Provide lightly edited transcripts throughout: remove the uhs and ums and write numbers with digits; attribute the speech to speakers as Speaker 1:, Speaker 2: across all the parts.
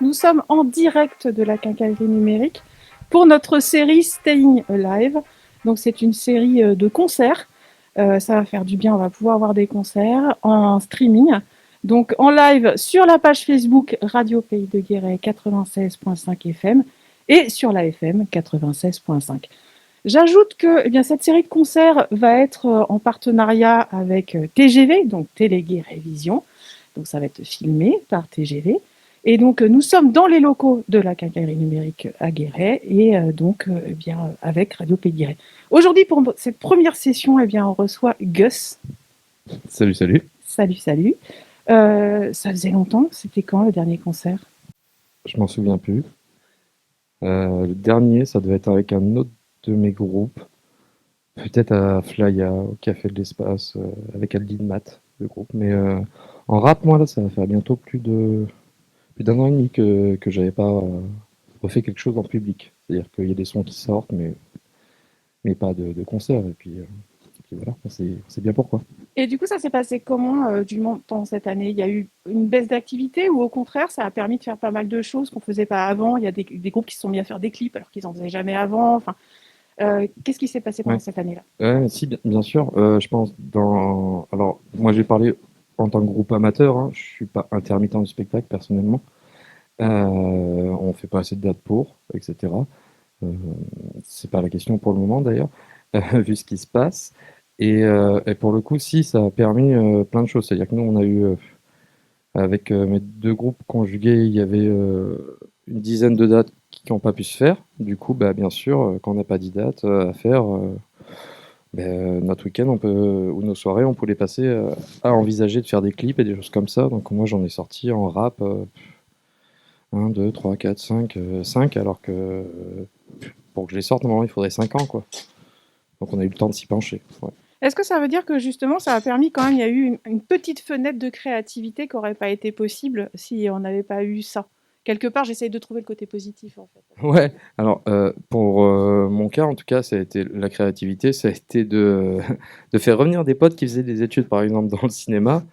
Speaker 1: Nous sommes en direct de la Quincaillerie numérique pour notre série Staying Alive. Donc c'est une série de concerts. Ça va faire du bien, on va pouvoir voir des concerts en streaming. Donc en live sur la page Facebook Radio Pays de Guéret 96.5 FM et sur la FM 96.5. J'ajoute que cette série de concerts va être en partenariat avec TGV, donc Télé Guéret Vision. Donc ça va être filmé par TGV. Et donc nous sommes dans les locaux de la Quincaillerie numérique à Guéret et avec Radio Pays de Guéret. Aujourd'hui pour cette première session, on reçoit Gus.
Speaker 2: Salut, salut.
Speaker 1: Salut. Ça faisait longtemps, c'était quand le dernier concert?
Speaker 2: Je m'en souviens plus. Le dernier, ça devait être avec un autre de mes groupes. Peut-être à Flya, au Café de l'Espace, avec Aldine Matt, le groupe. Mais en rap, moi, là, ça va faire bientôt plus d'un an et demi que j'avais pas refait quelque chose en public. C'est-à-dire qu'il y a des sons qui sortent, mais pas de concert. Et puis voilà, on sait bien pourquoi.
Speaker 1: Et du coup, ça s'est passé comment pendant cette année? Il y a eu une baisse d'activité ou au contraire, ça a permis de faire pas mal de choses qu'on ne faisait pas avant? Il y a des groupes qui se sont mis à faire des clips alors qu'ils n'en faisaient jamais avant. Enfin, qu'est-ce qui s'est passé pendant cette année-là?
Speaker 2: Ouais, si, bien sûr. Je pense Alors, moi, j'ai parlé en tant que groupe amateur. Hein, je suis pas intermittent du spectacle personnellement. On fait pas assez de dates pour, etc. C'est pas la question pour le moment d'ailleurs, vu ce qui se passe. Et pour le coup, si, ça a permis plein de choses. C'est-à-dire que nous, on a eu, avec mes deux groupes conjugués, il y avait une dizaine de dates qui n'ont pas pu se faire. Du coup, bah, bien sûr, quand on n'a pas 10 dates à faire, notre week-end ou nos soirées, on peut les passer à envisager de faire des clips et des choses comme ça. Donc moi, j'en ai sorti en rap 1, 2, 3, 4, 5, 5, alors que pour que je les sorte, normalement, il faudrait 5 ans, quoi. Donc on a eu le temps de s'y pencher. Ouais.
Speaker 1: Est-ce que ça veut dire que justement, ça a permis quand même, il y a eu une petite fenêtre de créativité qui n'aurait pas été possible si on n'avait pas eu ça? Quelque part, j'essaye de trouver le côté positif, en fait.
Speaker 2: Ouais, alors pour mon cas, en tout cas, ça a été la créativité, ça a été de faire revenir des potes qui faisaient des études, par exemple, dans le cinéma,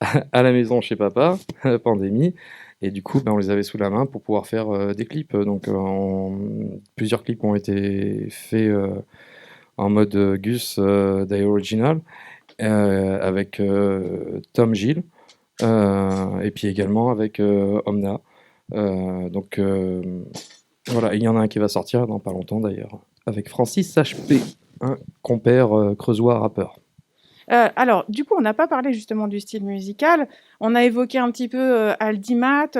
Speaker 2: à la maison chez papa, pandémie, et du coup, on les avait sous la main pour pouvoir faire des clips. Donc, plusieurs clips ont été faits en mode Gus Day Original, avec Tom Gilles, et puis également avec Omna. Donc voilà, il y en a un qui va sortir dans pas longtemps d'ailleurs, avec Francis HP, un compère creusois rappeur.
Speaker 1: Alors, du coup, on n'a pas parlé justement du style musical. On a évoqué un petit peu Aldimat,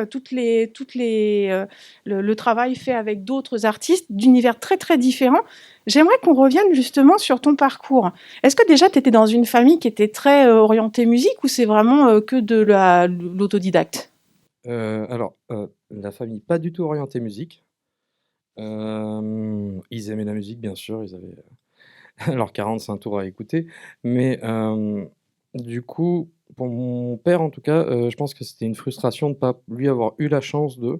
Speaker 1: le travail fait avec d'autres artistes d'univers très très différents. J'aimerais qu'on revienne justement sur ton parcours. Est-ce que déjà tu étais dans une famille qui était très orientée musique ou c'est vraiment que de l'autodidacte?
Speaker 2: La famille pas du tout orientée musique. Ils aimaient la musique, bien sûr, ils avaient leurs 45 tours à écouter, mais du coup, pour mon père en tout cas, je pense que c'était une frustration de pas lui avoir eu la chance de.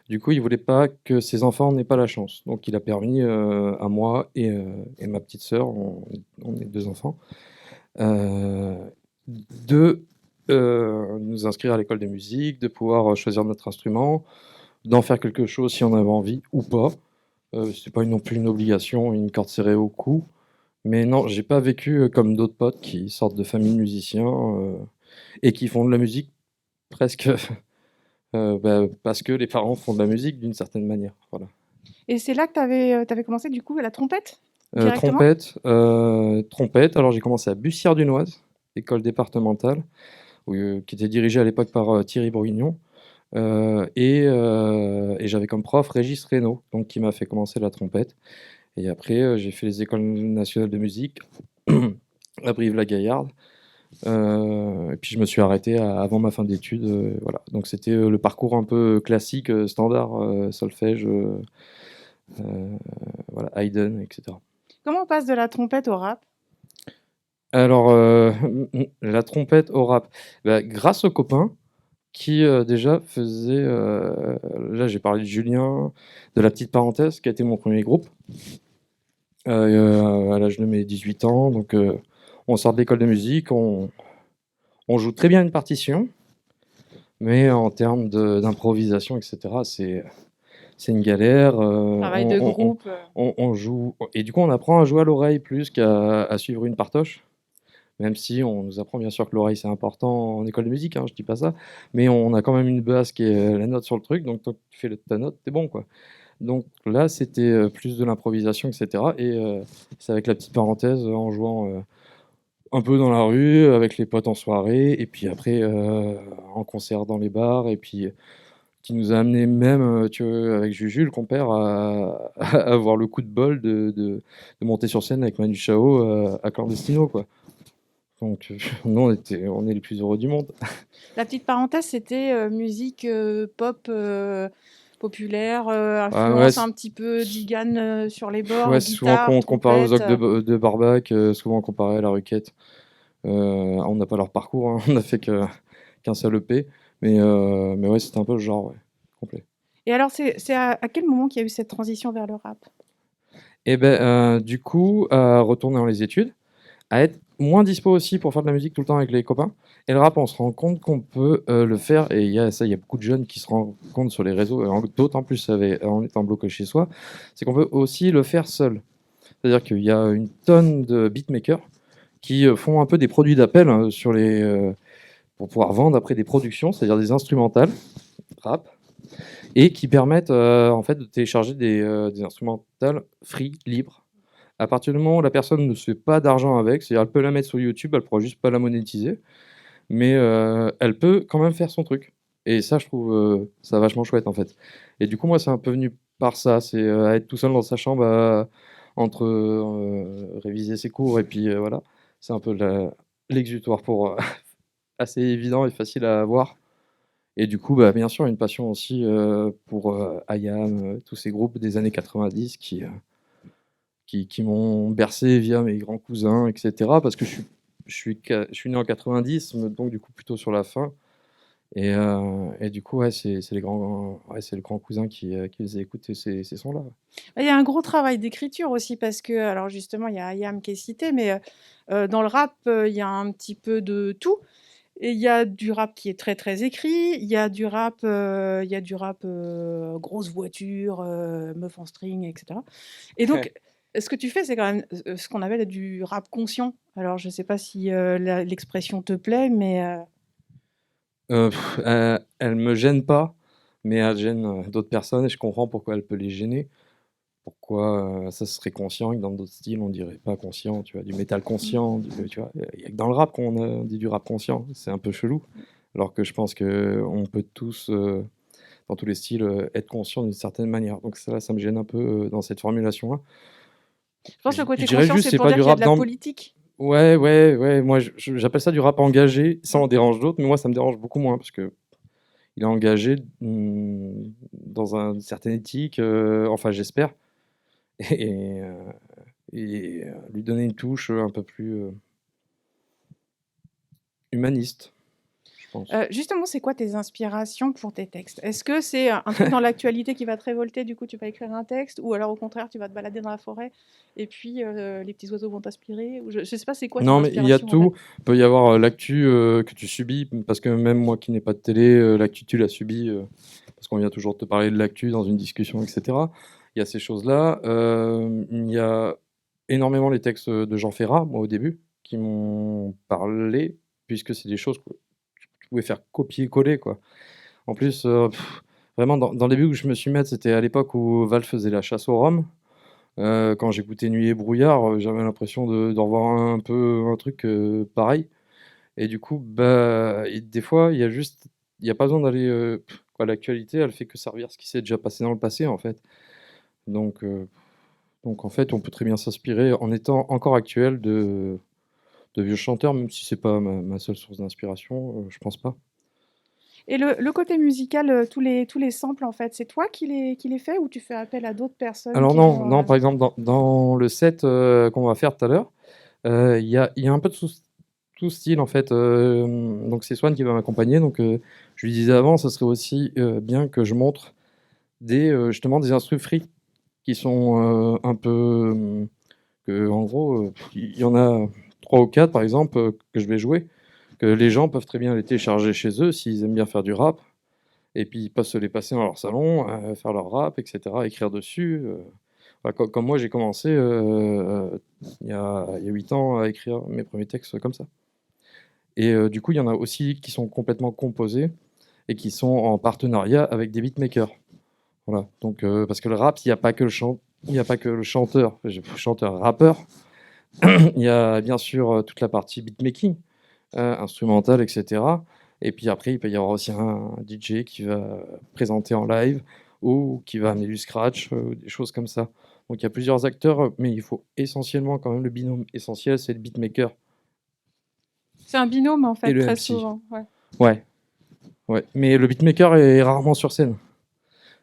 Speaker 2: Du coup, il voulait pas que ses enfants n'aient pas la chance. Donc il a permis à moi et ma petite sœur, on est 2 enfants, heu, de nous inscrire à l'école de musique, de pouvoir choisir notre instrument, d'en faire quelque chose si on avait envie ou pas. C'est pas non plus une obligation, une corde serrée au cou. Mais non, j'ai pas vécu comme d'autres potes qui sortent de familles de musiciens et qui font de la musique presque parce que les parents font de la musique d'une certaine manière. Voilà.
Speaker 1: Et c'est là que tu avais commencé du coup à la trompette directement?
Speaker 2: Trompette. Alors j'ai commencé à Bussière-Dunoise, école départementale, qui était dirigée à l'époque par Thierry Bourguignon. Et j'avais comme prof Régis Reynaud, donc qui m'a fait commencer la trompette. Et après, j'ai fait les écoles nationales de musique à Brive-la-Gaillarde. Et puis je me suis arrêté avant ma fin d'études. Voilà. Donc c'était le parcours un peu classique, standard, solfège, voilà, Haydn, etc.
Speaker 1: Comment on passe de la trompette au rap?
Speaker 2: Alors, la trompette au rap, bah, grâce aux copains qui déjà faisaient. Là, j'ai parlé de Julien, de La Petite Parenthèse, qui a été mon premier groupe, à l'âge de mes 18 ans. Donc, on sort de l'école de musique, on joue très bien une partition. mais en termes d'improvisation, etc., c'est une galère.
Speaker 1: Travail de groupe.
Speaker 2: On joue, et du coup, on apprend à jouer à l'oreille plus qu'à suivre une partoche. Même si on nous apprend bien sûr que l'oreille c'est important en école de musique, hein, je dis pas ça, mais on a quand même une base qui est la note sur le truc, donc tant que tu fais ta note, t'es bon quoi. Donc là, c'était plus de l'improvisation, etc. Et c'est avec la petite parenthèse en jouant un peu dans la rue, avec les potes en soirée, et puis après en concert dans les bars, et puis qui nous a amené même, tu vois, avec Juju, le compère, à avoir le coup de bol de monter sur scène avec Manu Chao à Clandestino, quoi. Donc, nous, on est les plus heureux du monde.
Speaker 1: La petite parenthèse, c'était musique pop populaire,
Speaker 2: Ah ouais,
Speaker 1: influence un petit peu Digan sur les bords,
Speaker 2: ouais, c'est souvent
Speaker 1: guitare,
Speaker 2: qu'on compare aux
Speaker 1: trompette.
Speaker 2: Ogg de Barbac, souvent comparé à la Roquette. On n'a pas leur parcours, hein, on n'a fait qu'un seul EP. Mais ouais, c'était un peu le genre, ouais, complet.
Speaker 1: Et alors, c'est à quel moment qu'il y a eu cette transition vers le rap?
Speaker 2: Et ben, du coup, à retourner dans les études, à être moins dispo aussi pour faire de la musique tout le temps avec les copains. Et le rap, on se rend compte qu'on peut le faire, et il y a beaucoup de jeunes qui se rendent compte sur les réseaux, d'autant plus en étant bloqué chez soi, c'est qu'on peut aussi le faire seul. C'est-à-dire qu'il y a une tonne de beatmakers qui font un peu des produits d'appel hein, pour pouvoir vendre après des productions, c'est-à-dire des instrumentales, rap, et qui permettent en fait de télécharger des instrumentales free, libres. À partir du moment où la personne ne se fait pas d'argent avec, c'est-à-dire elle peut la mettre sur YouTube, elle pourra juste pas la monétiser, mais elle peut quand même faire son truc. Et ça, je trouve ça vachement chouette en fait. Et du coup, moi, c'est un peu venu par ça, c'est être tout seul dans sa chambre entre réviser ses cours et puis voilà. C'est un peu l'exutoire pour assez évident et facile à avoir. Et du coup, bah, bien sûr, une passion aussi pour IAM, tous ces groupes des années 90 qui m'ont bercé via mes grands cousins, etc. Parce que je suis né en 90, donc du coup plutôt sur la fin. Et du coup, ouais, c'est le grand cousin qui faisait écouter ces sons-là.
Speaker 1: Il y a un gros travail d'écriture aussi parce que, alors justement, il y a IAM qui est cité, mais dans le rap, il y a un petit peu de tout. Et il y a du rap qui est très très écrit, il y a du rap grosse voiture, meuf en string, etc. Et donc, ce que tu fais, c'est quand même ce qu'on appelle du rap conscient. Alors, je sais pas si l'expression te plaît, mais
Speaker 2: Elle me gêne pas, mais elle gêne d'autres personnes et je comprends pourquoi elle peut les gêner. Pourquoi ça serait conscient et que dans d'autres styles on dirait pas conscient, tu vois, du métal conscient, tu vois. Il y a que dans le rap qu'on dit du rap conscient, c'est un peu chelou. Alors que je pense que on peut tous, dans tous les styles, être conscient d'une certaine manière. Donc ça me gêne un peu dans cette formulation-là.
Speaker 1: je pense que le
Speaker 2: Je
Speaker 1: côté
Speaker 2: dirais
Speaker 1: conscient,
Speaker 2: juste,
Speaker 1: c'est
Speaker 2: c'est
Speaker 1: pour
Speaker 2: pas
Speaker 1: dire
Speaker 2: du
Speaker 1: qu'il y a de
Speaker 2: rap
Speaker 1: la
Speaker 2: dans.
Speaker 1: politique.
Speaker 2: Ouais, ouais, ouais. Moi, j'appelle ça du rap engagé. Ça en dérange d'autres, mais moi, ça me dérange beaucoup moins parce que il est engagé dans une certaine éthique. Enfin, j'espère. Et, euh, et lui donner une touche un peu plus humaniste, je pense.
Speaker 1: Justement, c'est quoi tes inspirations pour tes textes? Est-ce que c'est un truc dans l'actualité qui va te révolter, du coup tu vas écrire un texte, ou alors au contraire tu vas te balader dans la forêt et puis les petits oiseaux vont t'inspirer? Ou je sais pas, c'est quoi ton
Speaker 2: Non, mais il y a
Speaker 1: inspiration en fait?
Speaker 2: tout. Il peut y avoir l'actu que tu subis, parce que même moi qui n'ai pas de télé, l'actu tu l'as subi, parce qu'on vient toujours te parler de l'actu dans une discussion, etc. Il y a ces choses-là. Il y a énormément les textes de Jean Ferrat, moi au début, qui m'ont parlé, puisque c'est des choses que tu pouvais faire copier-coller, quoi. En plus, vraiment, dans le début où je me suis mis, c'était à l'époque où Val faisait la chasse au rhum. Quand j'écoutais Nuit et brouillard, j'avais l'impression de revoir un peu un truc pareil. Et du coup, bah, et des fois, il y a pas besoin d'aller. Quoi, l'actualité, elle fait que servir ce qui s'est déjà passé dans le passé, en fait. Donc, euh, donc en fait, on peut très bien s'inspirer en étant encore actuel de vieux chanteurs, même si c'est pas ma seule source d'inspiration, je pense pas.
Speaker 1: Et le côté musical, tous les samples en fait, c'est toi qui les fais ou tu fais appel à d'autres personnes
Speaker 2: Alors
Speaker 1: qui
Speaker 2: non,
Speaker 1: vont,
Speaker 2: non, par exemple, dans le set qu'on va faire tout à l'heure, il y a un peu de tout style en fait. Donc c'est Swan qui va m'accompagner. Donc je lui disais avant, ça serait aussi bien que je montre justement des instruments free qui sont un peu que en gros il y en a trois ou quatre par exemple que je vais jouer. que les gens peuvent très bien les télécharger chez eux s'ils aiment bien faire du rap, et puis ils peuvent se les passer dans leur salon, faire leur rap, etc., écrire dessus. Voilà, comme moi, j'ai commencé il y a 8 ans à écrire mes premiers textes comme ça. Et du coup, il y en a aussi qui sont complètement composés et qui sont en partenariat avec des beatmakers. Voilà. Donc, parce que le rap, il n'y a pas que il n'y a pas que le chanteur, rappeur. Il y a bien sûr toute la partie beatmaking, instrumental, etc. Et puis après, il peut y avoir aussi un DJ qui va présenter en live ou qui va amener du scratch, des choses comme ça. Donc il y a plusieurs acteurs, mais il faut essentiellement quand même le binôme essentiel, c'est le beatmaker
Speaker 1: C'est un binôme, en
Speaker 2: et
Speaker 1: fait,
Speaker 2: le
Speaker 1: très
Speaker 2: MC.
Speaker 1: souvent. Ouais.
Speaker 2: Ouais, ouais. Mais le beatmaker est rarement sur scène.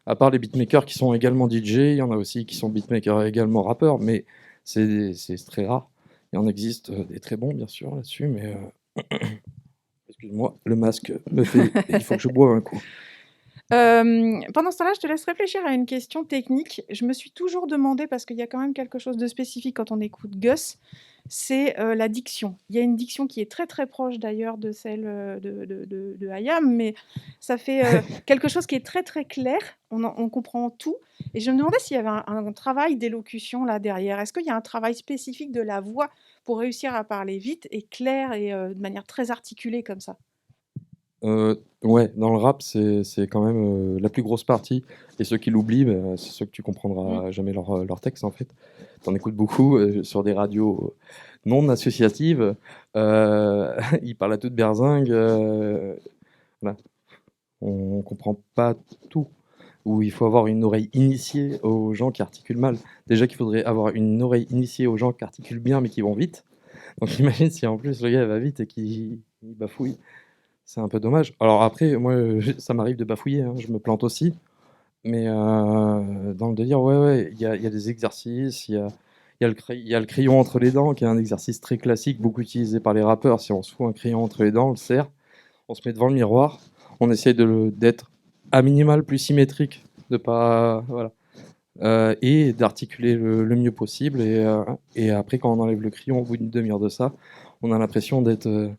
Speaker 2: À part les beatmakers qui sont également DJ, il y en a aussi qui sont beatmakers et également rappeurs, mais c'est très rare. Il en existe des très bons, bien sûr, là-dessus, mais excuse-moi, le masque me fait. Il faut que je boive un coup.
Speaker 1: Pendant ce temps-là, je te laisse réfléchir à une question technique. Je me suis toujours demandé, parce qu'il y a quand même quelque chose de spécifique quand on écoute Gus, c'est la diction. Il y a une diction qui est très très proche d'ailleurs de celle de Hayam, mais ça fait quelque chose qui est très très clair. On comprend tout. Et je me demandais s'il y avait un travail d'élocution là derrière. Est-ce qu'il y a un travail spécifique de la voix pour réussir à parler vite et clair et de manière très articulée comme ça?
Speaker 2: Ouais, dans le rap, c'est quand même la plus grosse partie. Et ceux qui l'oublient, bah, c'est ceux que tu comprendras jamais leur texte, en fait. T'en écoutes beaucoup sur des radios non associatives. Ils parlent à toute berzingue. Voilà. On comprend pas tout. Ou il faut avoir une oreille initiée aux gens qui articulent mal. Déjà qu'il faudrait avoir une oreille initiée aux gens qui articulent bien mais qui vont vite. Donc imagine si en plus le gars va vite et qu'il bafouille. C'est un peu dommage. Alors après, moi, ça m'arrive de bafouiller, hein, je me plante aussi. Mais dans le délire, ouais, ouais, il y a des exercices, il y a le crayon entre les dents, qui est un exercice très classique, beaucoup utilisé par les rappeurs. Si on se fout un crayon entre les dents, on le serre, on se met devant le miroir, on essaye d'être à minimal plus symétrique, de pas, voilà, et d'articuler le mieux possible. Et après, quand on enlève le crayon au bout d'une demi-heure de ça, on a l'impression de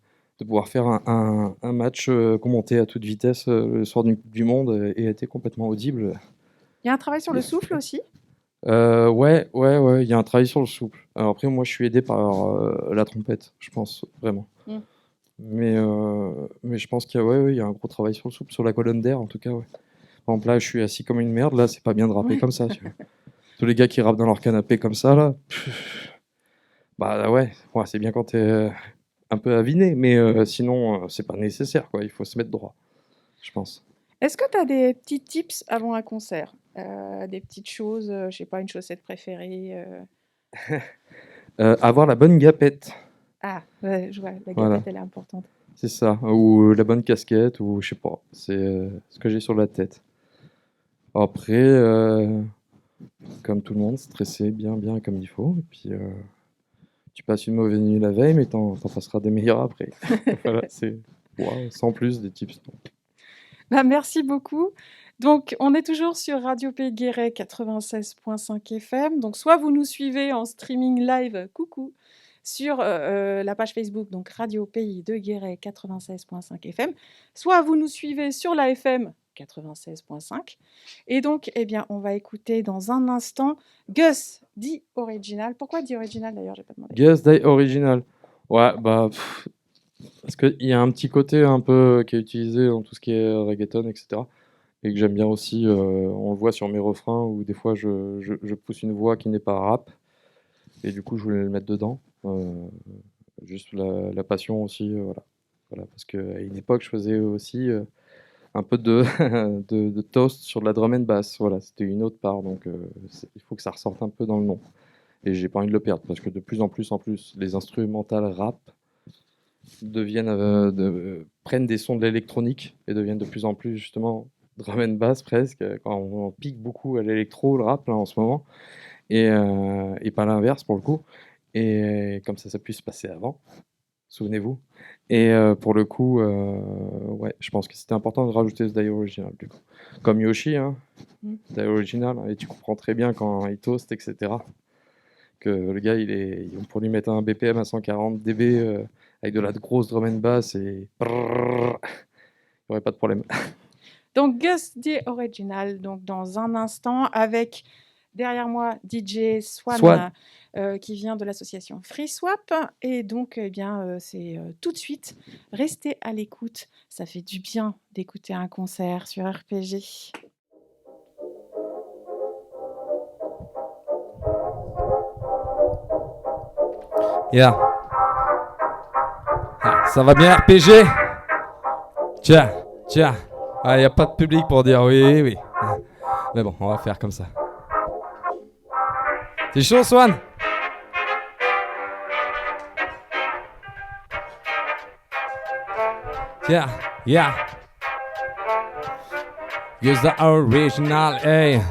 Speaker 2: pouvoir faire un match commenté à toute vitesse le soir d'une Coupe du Monde et était complètement audible.
Speaker 1: Il y a un travail sur le souffle aussi?
Speaker 2: Ouais, ouais, ouais, il y a un travail sur le souple. Alors après, moi, je suis aidé par la trompette, je pense, vraiment.
Speaker 1: Mm.
Speaker 2: Mais je pense qu'il y a, ouais, ouais, il y a un gros travail sur le souple, sur la colonne d'air, en tout cas, ouais. Par exemple, là, je suis assis comme une merde, là, c'est pas bien de rapper
Speaker 1: Ouais.
Speaker 2: comme ça, tu vois. Tous les gars qui rappent dans leur canapé comme ça, là, bah ouais, ouais, c'est bien quand t'es un peu aviné, mais sinon, c'est pas nécessaire, quoi. Il faut se mettre droit, je pense.
Speaker 1: Est-ce que tu as des petits tips avant un concert? Des petites choses, je sais pas, une chaussette préférée,
Speaker 2: Avoir la bonne gapette,
Speaker 1: Ah, ouais, je vois, la
Speaker 2: voilà,
Speaker 1: gapette, elle est importante.
Speaker 2: c'est ça. Ou la bonne casquette, ou je sais pas, c'est ce que j'ai sur la tête. Après, comme tout le monde, stressé bien, bien comme il faut. Et puis, tu passes une mauvaise nuit la veille, mais t'en passeras des meilleures après. Voilà, c'est wow, sans plus des tips.
Speaker 1: Bah, merci beaucoup. Donc, on est toujours sur Radio Pays de Guéret 96.5 FM. Donc, soit vous nous suivez en streaming live, coucou, sur la page Facebook, donc Radio Pays de Guéret 96.5 FM, soit vous nous suivez sur la FM 96.5. Et donc, eh bien, on va écouter dans un instant Gus, dit original. Pourquoi dit original d'ailleurs? J'ai pas demandé.
Speaker 2: Guess Day Original. Ouais, bah, parce qu'il y a un petit côté un peu qui est utilisé dans tout ce qui est reggaeton, etc. Et que j'aime bien aussi. On le voit sur mes refrains où des fois je pousse une voix qui n'est pas rap. Et du coup, je voulais le mettre dedans. Juste la passion aussi. Voilà. Voilà, parce qu'à une époque, je faisais aussi un peu de, de toast sur de la drum and bass. Voilà, c'était une autre part. Donc, il faut que ça ressorte un peu dans le nom. Et j'ai pas envie de le perdre parce que de plus en plus, les instrumentales rap prennent des sons de l'électronique et deviennent de plus en plus justement drum and bass presque, quand on pique beaucoup à l'électro, le rap là en ce moment, et pas l'inverse pour le coup, et comme ça puisse se passer avant, souvenez-vous. Et pour le coup, ouais, je pense que c'était important de rajouter ce die original du coup. Comme Yoshi, hein,
Speaker 1: Mm.
Speaker 2: die original, hein, et tu comprends très bien quand il toast, etc. Que le gars, pour lui mettre un BPM à 140 dB avec de la grosse drum and bass et brrr, il n'y aurait pas de problème.
Speaker 1: Donc Gus D Original, donc dans un instant avec derrière moi DJ Swan. Qui vient de l'association Free Swap et donc eh bien c'est tout de suite. Restez à l'écoute, ça fait du bien d'écouter un concert sur RPG.
Speaker 3: Yeah. Ah, ça va bien RPG? Tiens. Ah, y a pas de public pour dire oui. Mais bon, on va faire comme ça. C'est chaud, Swan? Yeah. Use the original, hey.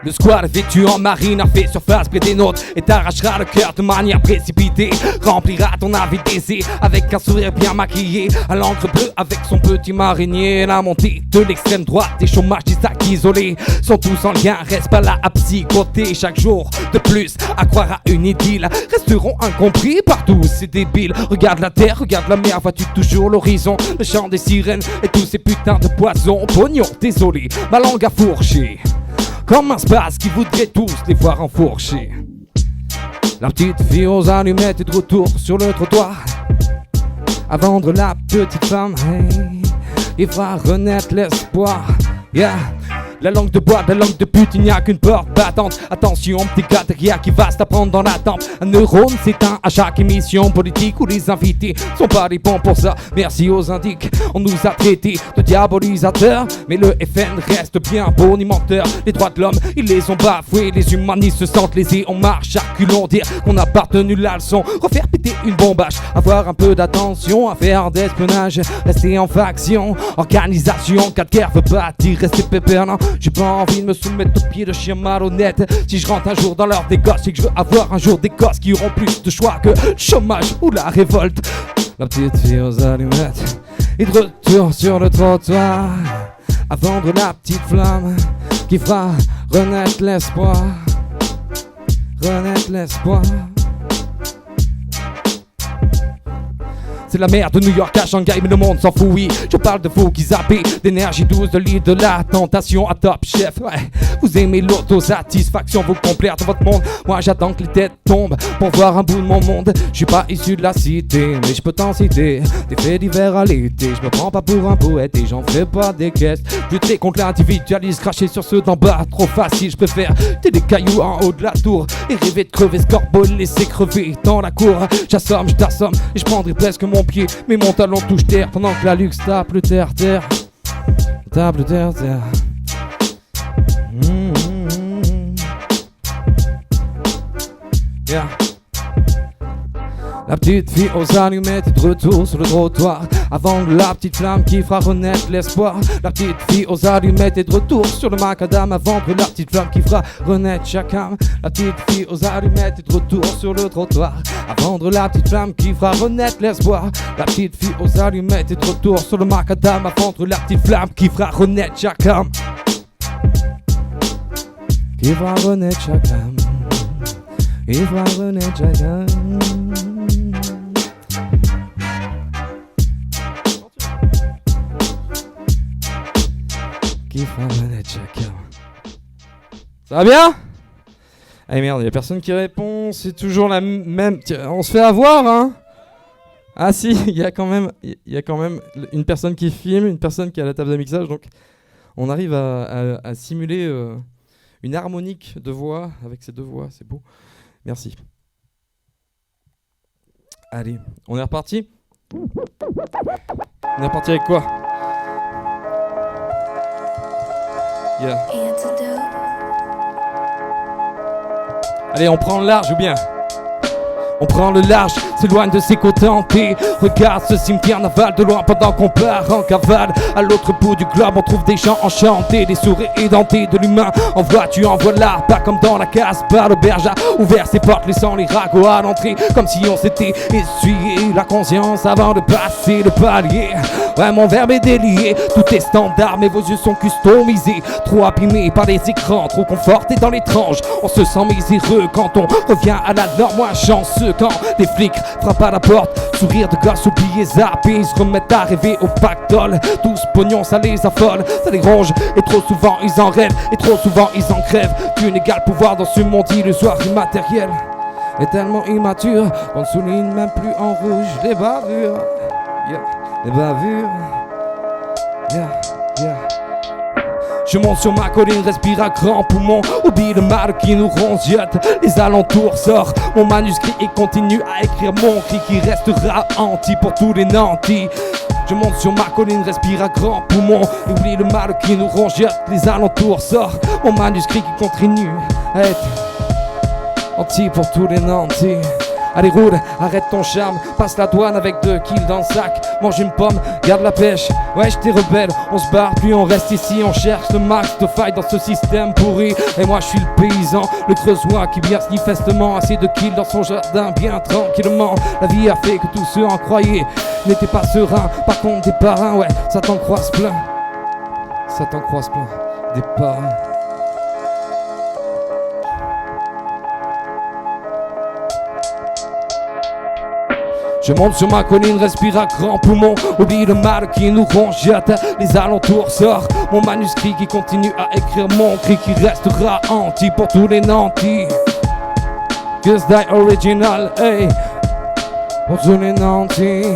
Speaker 3: Le squad vêtu en marine a fait surface près des nôtres et t'arrachera le cœur de manière précipitée. Remplira ton avis d'essai avec un sourire bien maquillé. À l'encre bleue avec son petit marinier. La montée de l'extrême droite des chômages des sacs isolés sont tous en lien, reste pas là à psychoter. Chaque jour de plus à croire à une idylle resteront incompris par tous ces débiles. Regarde la terre, regarde la mer, vois-tu toujours l'horizon? Le chant des sirènes et tous ces putains de poissons. Pognon, désolé, ma langue a fourché comme un spasme qui voudrait tous les voir enfourchés. La petite fille aux allumettes est de retour sur le trottoir à vendre la petite femme, hey. Il va renaître l'espoir, yeah. La langue de bois, la langue de pute, il n'y a qu'une porte battante. Attention, petit gars derrière qui va se t'apprendre dans la tempe. Un neurone s'éteint à chaque émission politique où les invités sont pas les bons pour ça. Merci aux indiques, on nous a traités de diabolisateurs, mais le FN reste bien bonimenteur. Les droits de l'homme, ils les ont bafoués. Les humanistes se sentent lésés, on marche à culons. Dire qu'on a pas retenu la leçon, refaire péter une bombache, avoir un peu d'attention, affaire d'espionnage, rester en faction, organisation, 4 guerres veut bâtir, rester pépère, non. J'ai pas envie de me soumettre aux pieds de chiens malhonnêtes. Si je rentre un jour dans leur négoce, c'est que je veux avoir un jour des gosses qui auront plus de choix que le chômage ou la révolte. La petite fille aux allumettes est de retour sur le trottoir à vendre la petite flamme qui fera renaître l'espoir. Renaître l'espoir. C'est la mer de New York à Shanghai, mais le monde s'en fout, oui. Je parle de vous qui zappez d'énergie douce, de l'île de la tentation à top chef, ouais. Vous aimez l'autosatisfaction, vous complaire dans votre monde. Moi j'attends que les têtes tombent pour voir un bout de mon monde. Je suis pas issu de la cité, mais je peux t'en citer des faits divers à l'été. Je me prends pas pour un poète et j'en fais pas des caisses. Lutter contre l'individualisme, cracher sur ceux d'en bas, trop facile. Je préfère des cailloux en haut de la tour et rêver de crever ce corbeau, laisser crever dans la cour. J'assomme, je t'assomme et je prendrai presque mon pied, mais mon talon touche terre pendant que la luxe tape le terre. Tape le terre. Yeah. La petite fille aux allumettes est de retour sur le trottoir avant la petite flamme qui fera renaître l'espoir. La petite fille aux allumettes est de retour sur le macadam avant la petite flamme qui fera renaître chaque âme. La petite fille aux allumettes est de retour sur le trottoir avant la petite flamme qui fera renaître l'espoir. La petite fille aux allumettes est de retour sur le macadam avant la petite flamme qui fera renaître chaque âme. Qui fera renaître chaque âme. Qui fera renaître chaque âme. Qui fera renaître chaque âme. Ça va bien? Eh merde, y'a personne qui répond, c'est toujours la même... Tiens, on se fait avoir, hein? Ah si, il y a quand même une personne qui filme, une personne qui est à la table de mixage, donc on arrive à simuler une harmonique de voix avec ces deux voix, c'est beau. Merci. Allez, on est reparti? On est reparti avec quoi? Yeah. Allez, on prend le large ou bien? On prend le large, s'éloigne de ses côtés hantés. Regarde ce cimetière naval de loin pendant qu'on part en cavale. À l'autre bout du globe, on trouve des gens enchantés, des sourires édentés de l'humain. En vois-tu, en voilà, pas comme dans la case. Par l'auberge a ouvert ses portes, laissant les ragots à l'entrée, comme si on s'était essuyé la conscience avant de passer le palier. Ouais, mon verbe est délié, tout est standard, mais vos yeux sont customisés. Trop abîmés par les écrans, trop confortés dans l'étrange. On se sent miséreux quand on revient à la norme. Moins chanceux quand des flics frappent à la porte. Sourire de gosse oublié, zappé, ils se remettent à rêver au pactole. Tous pognons, ça les affole, ça les ronge. Et trop souvent ils en rêvent, et trop souvent ils en crèvent. D'une égale pouvoir dans ce monde illusoire immatériel est tellement immature qu'on ne souligne même plus en rouge les bavures. Yeah, les bavures. Yeah, yeah. Je monte sur ma colline, respire à grands poumons. Oublie le mal qui nous ronziote, les alentours sort mon manuscrit et continue à écrire mon cri qui restera anti pour tous les nantis. Je monte sur ma colline, respire à grands poumons. Oublie le mal qui nous ronziote, les alentours sort mon manuscrit qui continue à être anti pour tous les nantis. Allez roule, arrête ton charme, passe la douane avec 2 kills dans le sac. Mange une pomme, garde la pêche, ouais j'étais rebelle. On se barre puis on reste ici, on cherche le max de failles dans ce système pourri. Et moi je suis le paysan, le creusois qui vient manifestement assez de kills dans son jardin bien tranquillement. La vie a fait que tous ceux en croyaient n'étaient pas sereins. Par contre des parrains, ouais ça t'en croise plein. Ça t'en croise plein, des parrains. Je monte sur ma colline, respire à grands poumons. Oublie le mal qui nous rongeote, les alentours sort mon manuscrit qui continue à écrire mon cri qui restera anti pour tous les nantis. Just die original, hey, pour tous les nantis.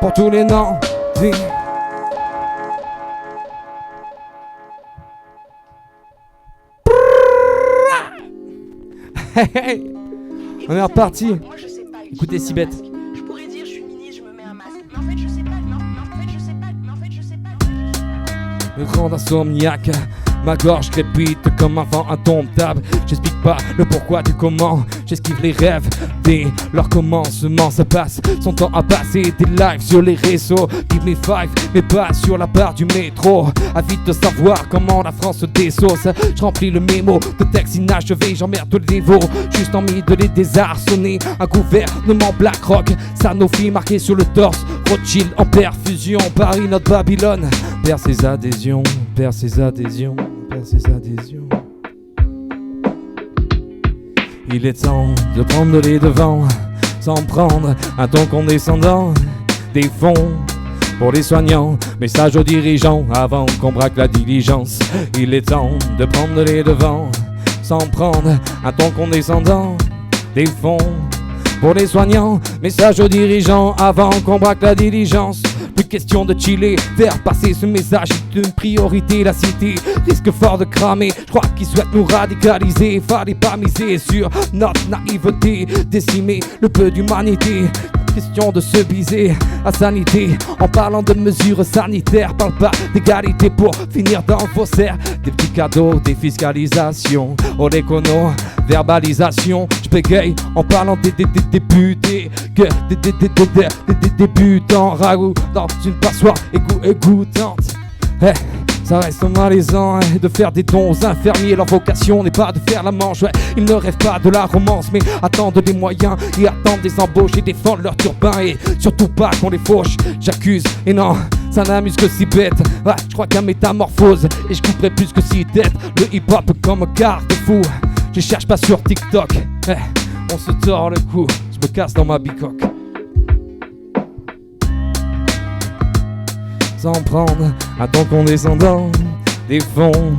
Speaker 3: Pour tous les nantis. Hey, hey. On est reparti. Écoutez si bête.
Speaker 4: Je pourrais dire je suis ministre, je me mets un masque. Mais en fait je sais pas, mais en fait je sais pas.
Speaker 3: Le grand insomniaque, ma gorge crépite comme un vent indomptable. J'explique pas le pourquoi du comment, j'esquive les rêves dès leur commencement. Ça passe son temps à passer des lives sur les réseaux. Give me 5, mais pas sur la barre du métro. Avide de savoir comment la France se désauce. Je remplis le mémo de textes inachevés, j'emmerde tous les dévots. Juste envie de les désarçonner. Un gouvernement BlackRock, Sanofi marqué sur le torse. Rothschild en perfusion, Paris notre Babylone. Perd ses adhésions, perd ses adhésions, perd ses adhésions. Il est temps de prendre les devants, sans prendre un ton condescendant. Des fonds pour les soignants, message aux dirigeants avant qu'on braque la diligence. Il est temps de prendre les devants, sans prendre un ton condescendant. Des fonds pour les soignants, message aux dirigeants avant qu'on braque la diligence. Plus question de chiller, faire passer ce message d'une priorité. La cité risque fort de cramer, je crois qu'ils souhaitent nous radicaliser. Fallait pas miser sur notre naïveté, décimer le peu d'humanité. Question de se biser à sanité en parlant de mesures sanitaires. Parle pas d'égalité pour finir dans le faussaire. Des petits cadeaux, des fiscalisations, oh l'écono, verbalisation. Je bégaye en parlant des députés. Que des débutants ragoût dans une passoire égouttante. Hey. Ça reste malaisant de faire des dons aux infirmiers. Leur vocation n'est pas de faire la manche, ouais. Ils ne rêvent pas de la romance, mais attendent des moyens et attendent des embauches et défendent leur turbin. Et surtout pas qu'on les fauche, j'accuse. Et non, ça n'amuse que si bête. Ouais, je crois qu'un métamorphose et je couperai plus que si tête. Le hip-hop comme garde-fou, je cherche pas sur TikTok. Ouais, on se tord le cou, je me casse dans ma bicoque. Sans prendre un ton condescendant. Des fonds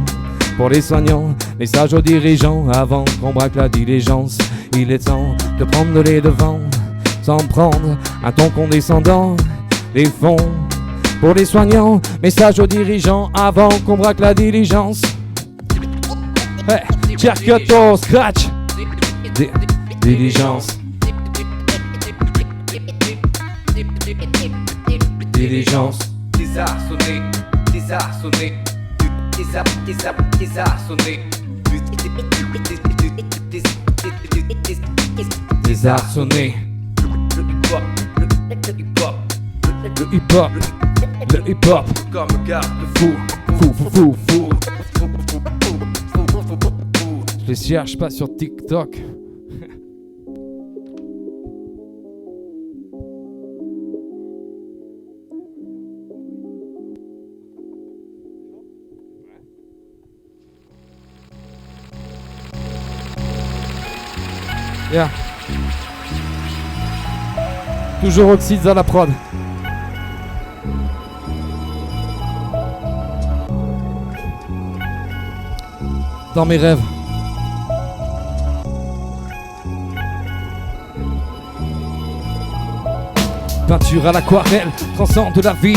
Speaker 3: pour les soignants, message aux dirigeants avant qu'on braque la diligence. Il est temps de prendre les devants, sans prendre un ton condescendant. Des fonds pour les soignants, message aux dirigeants avant qu'on braque la diligence. Hey, Tcherkioto, scratch, diligence. Diligence.
Speaker 5: Désarçonné, désarçonné, désarçonné.
Speaker 3: Désarçonné. Le hip-hop, le hip-hop,
Speaker 5: Comme garde-fou,
Speaker 3: fou. Je les cherche pas sur TikTok. Yeah. Toujours Oxydes à la prod. Dans mes rêves. Peinture à l'aquarelle, transcende la vie.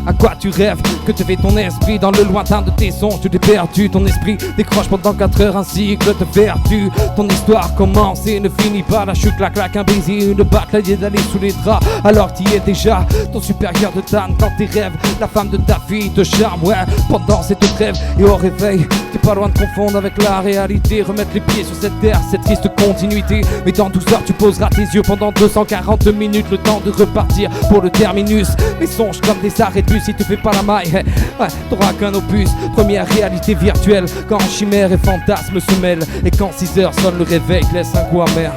Speaker 3: À quoi tu rêves? Que te fait ton esprit? Dans le lointain de tes songes, tu t'es perdu. Ton esprit décroche pendant 4 heures un cycle de vertu. Ton histoire commence et ne finit pas. La chute, la claque, un baiser, une bataille d'aller sous les draps. Alors t'y es déjà, ton supérieur de Dan dans tes rêves. La femme de ta fille te charme, ouais, pendant cette trêve. Et au réveil, t'es pas loin de confondre avec la réalité. Remettre les pieds sur cette terre, cette triste continuité. Mais dans 12 heures, tu poseras tes yeux pendant 240 minutes. Le temps de repartir pour le terminus. Mes songes comme des arrêts de bus, si tu fais pas la maille, ouais, t'auras qu'un opus. Première réalité virtuelle, quand chimère et fantasme se mêlent. Et quand 6 heures sonne le réveil, laisse un goût amer.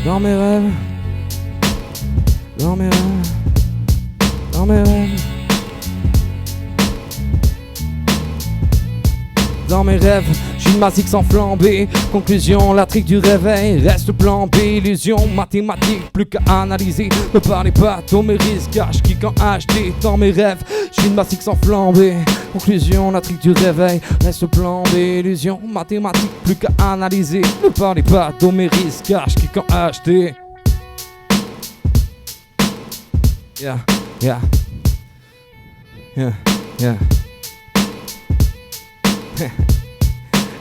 Speaker 3: Dans mes rêves, dans mes rêves, dans mes rêves, dans mes rêves, j'ai une massique sans flamber. Conclusion, la trique du réveil reste plan B. Illusion mathématique, plus qu'à analyser. Ne parlez pas, tous mes risques cache qui quand acheté. Dans mes rêves, j'ai une massique sans flamber. Conclusion, la trique du réveil reste plan B. Illusion mathématique, plus qu'à analyser. Ne parlez pas, tous mes risques cache qui quand acheté. Yeah, yeah, yeah, yeah.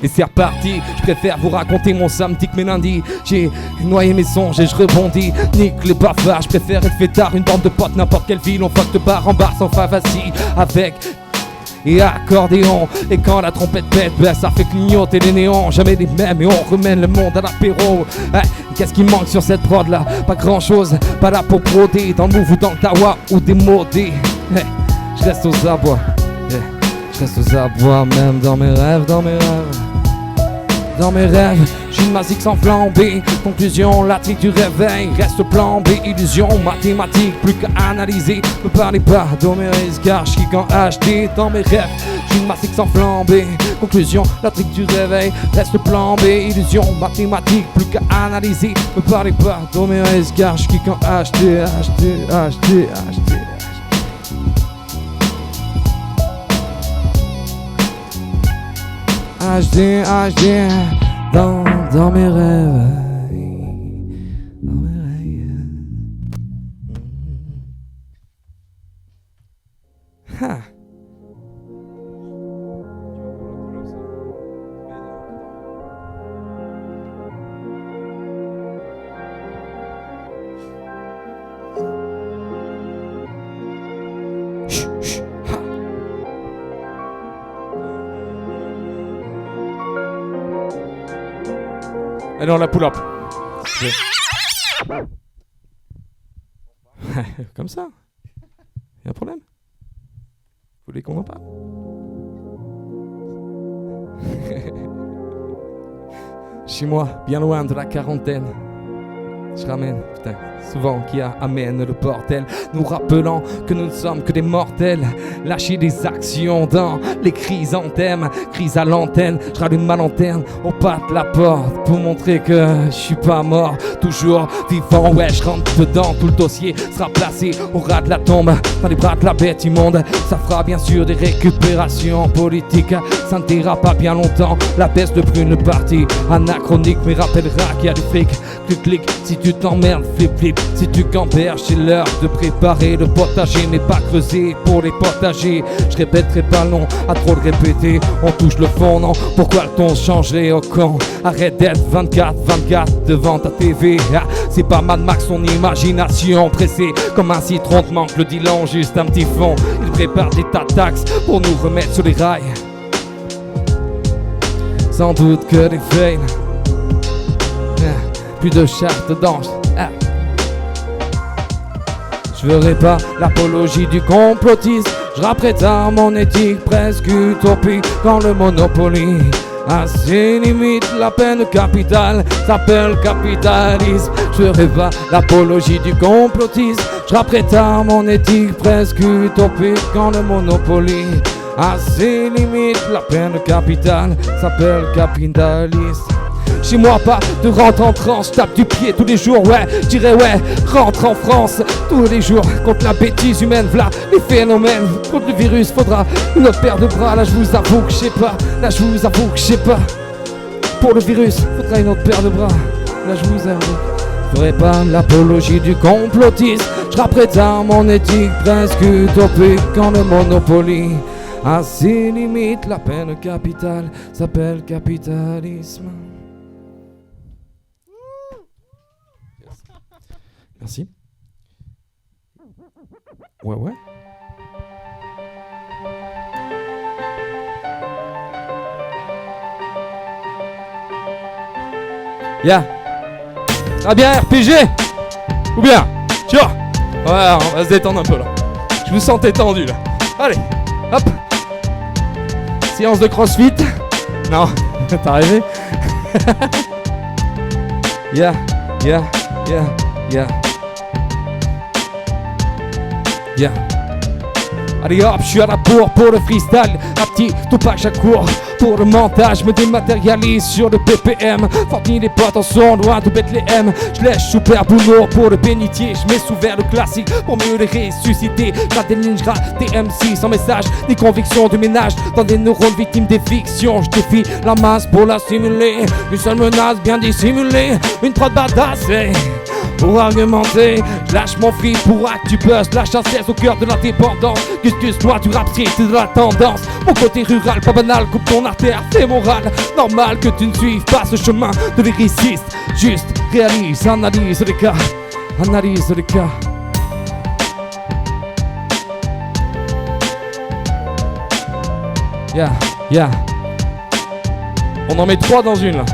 Speaker 3: Et c'est reparti, je préfère vous raconter mon samedi que mes lundis. J'ai noyé mes songes et je rebondis. Nique les bavards, je préfère être fêtard. Une bande de potes, n'importe quelle ville. On fuck de bar en bar sans favassie. Avec et accordéon. Et quand la trompette pète, ben ça fait clignoter les néons. Jamais les mêmes et on remène le monde à l'apéro. Qu'est-ce qui manque sur cette prod là? Pas grand chose, pas là pour broder. Dans le move ou dans le tawa ou démodé. Je reste aux abois. Je reste aux abois, même dans mes rêves, dans mes rêves. Dans mes rêves, j'ai une massique sans flamber. Conclusion, la trique du réveil reste plan B. Illusion mathématique, plus qu'à analyser. Ne parlez pas de mes risques, car je suis quand acheté. Dans mes rêves, j'ai une massique sans flamber. Conclusion, la trique du réveil reste plan B. Illusion mathématique, plus qu'à analyser. Ne parlez pas de mes risques, car je suis quand acheté. HD, dans mes rêves. Dans mes rêves. Ha. Allez, on la pull up. Comme ça. Y'a un problème? Vous voulez qu'on en parle? Chez moi, bien loin de la quarantaine, je ramène, putain, souvent qui amène le bordel, nous rappelant que nous ne sommes que des mortels. Lâcher des actions dans les chrysanthèmes, crise à l'antenne, je rallume ma lanterne au pas de la porte pour montrer que je suis pas mort, toujours vivant. Ouais, je rentre dedans, tout le dossier sera placé au ras de la tombe, dans les bras de la bête immonde. Ça fera bien sûr des récupérations politiques, ça ne t'ira pas bien longtemps. La baisse de prune partie anachronique, mais rappellera qu'il y a du fric. Clic, si tu t'emmerdes, flip, si tu gamberges, c'est l'heure de préparer le potager, mais pas creuser pour les potagers. Je répéterai pas long, à trop le répéter, on touche le fond, non? Pourquoi le ton changerait au con? Arrête d'être 24 devant ta TV. C'est pas Mad Max, son imagination pressée comme un citron, te manque le Dylan, juste un petit fond. Il prépare des tas de taxes pour nous remettre sur les rails. Sans doute que des fails. Plus de charte d'ange. Je ferai pas l'apologie du complotisme. Je rapperai tard mon éthique presque utopique dans le Monopoly. À ses limites, la peine capitale s'appelle capitalisme. Je ferai pas l'apologie du complotisme. Je rapperai tard mon éthique presque utopique dans le Monopoly. À ses limites, la peine capitale s'appelle capitalisme. Chez moi pas de rentre en transe, je tape du pied tous les jours, ouais, je dirais ouais, rentre en France tous les jours, contre la bêtise humaine, v'là les phénomènes, contre le virus faudra une autre paire de bras, là je vous avoue que je sais pas, là je vous avoue que je sais pas, pour le virus faudra une autre paire de bras, là je vous avoue. Je ferai pas l'apologie du complotisme, je rapperai à mon éthique presque utopique quand le Monopoly a ses limites, la peine capitale s'appelle capitalisme. Merci. Ouais. Yeah. Ah bien RPG. Ou bien tiens. Ouais, on va se détendre un peu là. Je vous sens tendu là. Allez, hop. Séance de crossfit. Non, t'as rêvé. Yeah. Allez hop, je suis à la bourre pour le freestyle, un petit Tupac Shakur. Pour le montage, je me dématérialise sur le BPM. Fortini les potes en sont loin de Bethléem. Je lèche Super Bruno pour le bénitier. Je mets sous verre le classique pour mieux les ressusciter. Gratte des lignes, gratte des MC sans message, ni conviction de ménage dans des neurones victimes des fictions. Je défie la masse pour la simuler. Une seule menace bien dissimulée, une prod badass. Pour argumenter, je lâche mon free pour actu buzz. Lâche un 16 au cœur de l'indépendance. Gus-gus-toi du rap street et de la tendance. Mon côté rural, pas banal, coupe ton artère fémorale. Normal que tu ne suives pas ce chemin de lyriciste. Juste réalise, analyse les cas. Analyse les cas. Yeah. On en met 3 dans une là.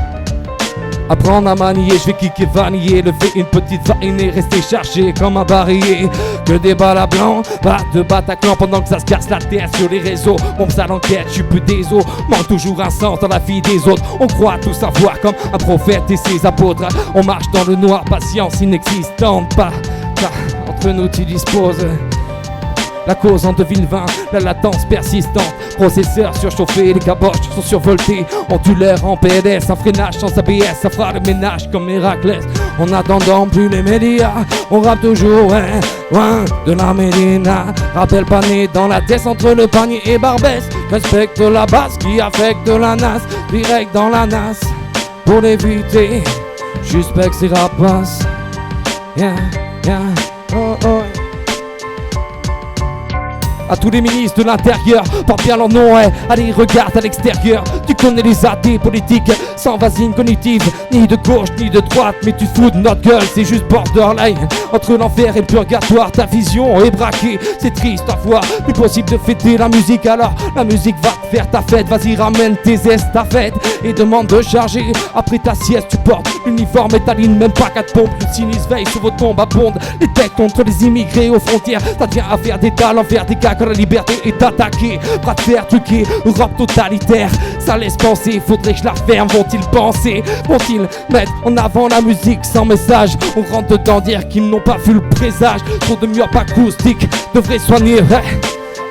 Speaker 3: Apprendre à manier, je vais kicker vaniller, lever une petite vaine et rester chargé comme un barillet. Que des balles à blanc, pas de Bataclan pendant que ça se casse la tête sur les réseaux. Mon sale enquête, je suis plus des os, manque toujours un sens dans la vie des autres. On croit tout savoir comme un prophète et ses apôtres. On marche dans le noir, patience inexistante, pas car entre nous tu disposes. La cause en 2020, la latence persistante. Processeurs surchauffés, les caboches sont survoltés. Ondulaires en PLS, un freinage sans ABS, ça fera le ménage comme Héraclès. En attendant plus les médias, on rappe toujours, hein, loin de la Médina. Rappel pané dans la tête entre le panier et Barbès. Respecte la base qui affecte la nasse, direct dans la nasse. Pour l'éviter, j'suspecte ces rapaces. Yeah, oh. À tous les ministres de l'intérieur, porte bien leur nom, ouais. Allez, regarde à l'extérieur. Tu connais les athées politiques, sans vasine cognitive, ni de gauche ni de droite, mais tu fous de notre gueule, c'est juste borderline. Entre l'enfer et le purgatoire, ta vision est braquée. C'est triste à voir, plus possible de fêter la musique. Alors la musique va te faire ta fête. Vas-y, ramène tes estafettes et demande de charger. Après ta sieste, tu portes l'uniforme et ta ligne, même pas 4 pompes. Le sinistre veille sur vos tombes abondent. Les textes contre les immigrés aux frontières. Ça devient affaire d'État, l'envers des gars. Quand la liberté est attaquée, bras de fer truqué, Europe totalitaire, ça laisse penser, faudrait que je la ferme. Vont-ils penser, vont-ils mettre en avant la musique sans message? On rentre dedans dire qu'ils n'ont pas vu le présage. Trop de myope acoustique, devrait soigner,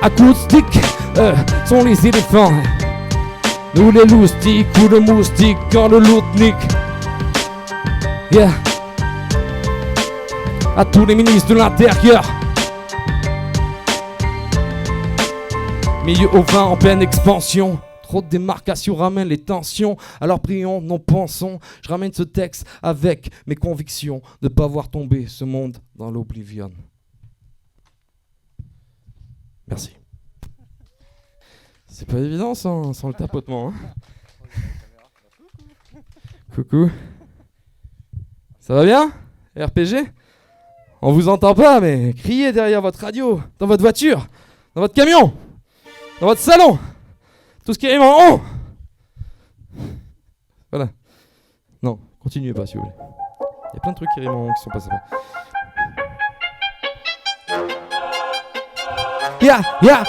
Speaker 3: acoustique, sont les éléphants. Nous les loustiques ou le moustique quand le loutnik. Yeah. À tous les ministres de l'intérieur. Milieu au vin en pleine expansion. Trop de démarcations ramènent les tensions. Alors prions, non pensons. Je ramène ce texte avec mes convictions de ne pas voir tomber ce monde dans l'oblivion. Merci. C'est pas évident sans le tapotement. Hein. Coucou. Ça va bien, RPG? On vous entend pas, mais criez derrière votre radio, dans votre voiture, dans votre camion, dans votre salon, tout ce qui rime en haut. Voilà. Non, continuez pas, s'il vous plaît. Il y a plein de trucs qui riment en haut qui sont pas sympas. Yeah, yeah,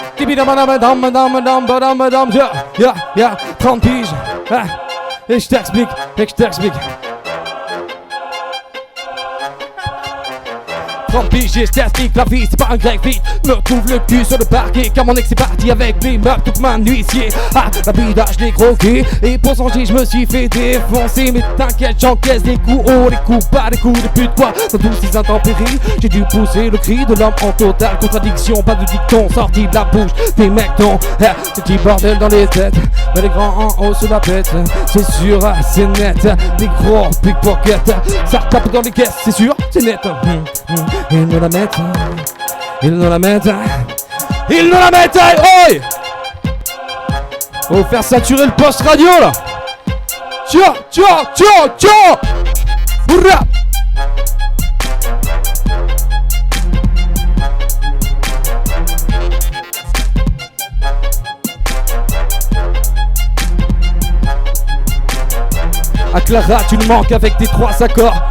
Speaker 3: yeah, 30 piges. Et je t'explique. 30 piges, je t'explique la vie, c'est pas un grec vite. Me retrouve le cul sur le parquet, car mon ex est parti avec les meufs, toute ma nuisier. Ah, la bidage, je l'ai croqué, et pour changer, je me suis fait défoncer. Mais t'inquiète, j'encaisse des coups hauts, des coups bas, des coups de pute, quoi. Dans tous ces intempéries, j'ai dû pousser le cri de l'homme en totale contradiction. Pas de dicton sorti de la bouche des mecs, non. Ce petit bordel dans les têtes, mais les grands en haut sur la bête. C'est sûr, c'est net, des gros pickpockets. Ça tape dans les caisses, c'est sûr, c'est net. Ils nous la mettent, ils nous la mettent, ils nous la mettent, oi! Faut faire saturer le poste radio là. Tiens, tiens, tiens, tiens. Bourra. À Clara, tu nous manques avec tes 3 accords.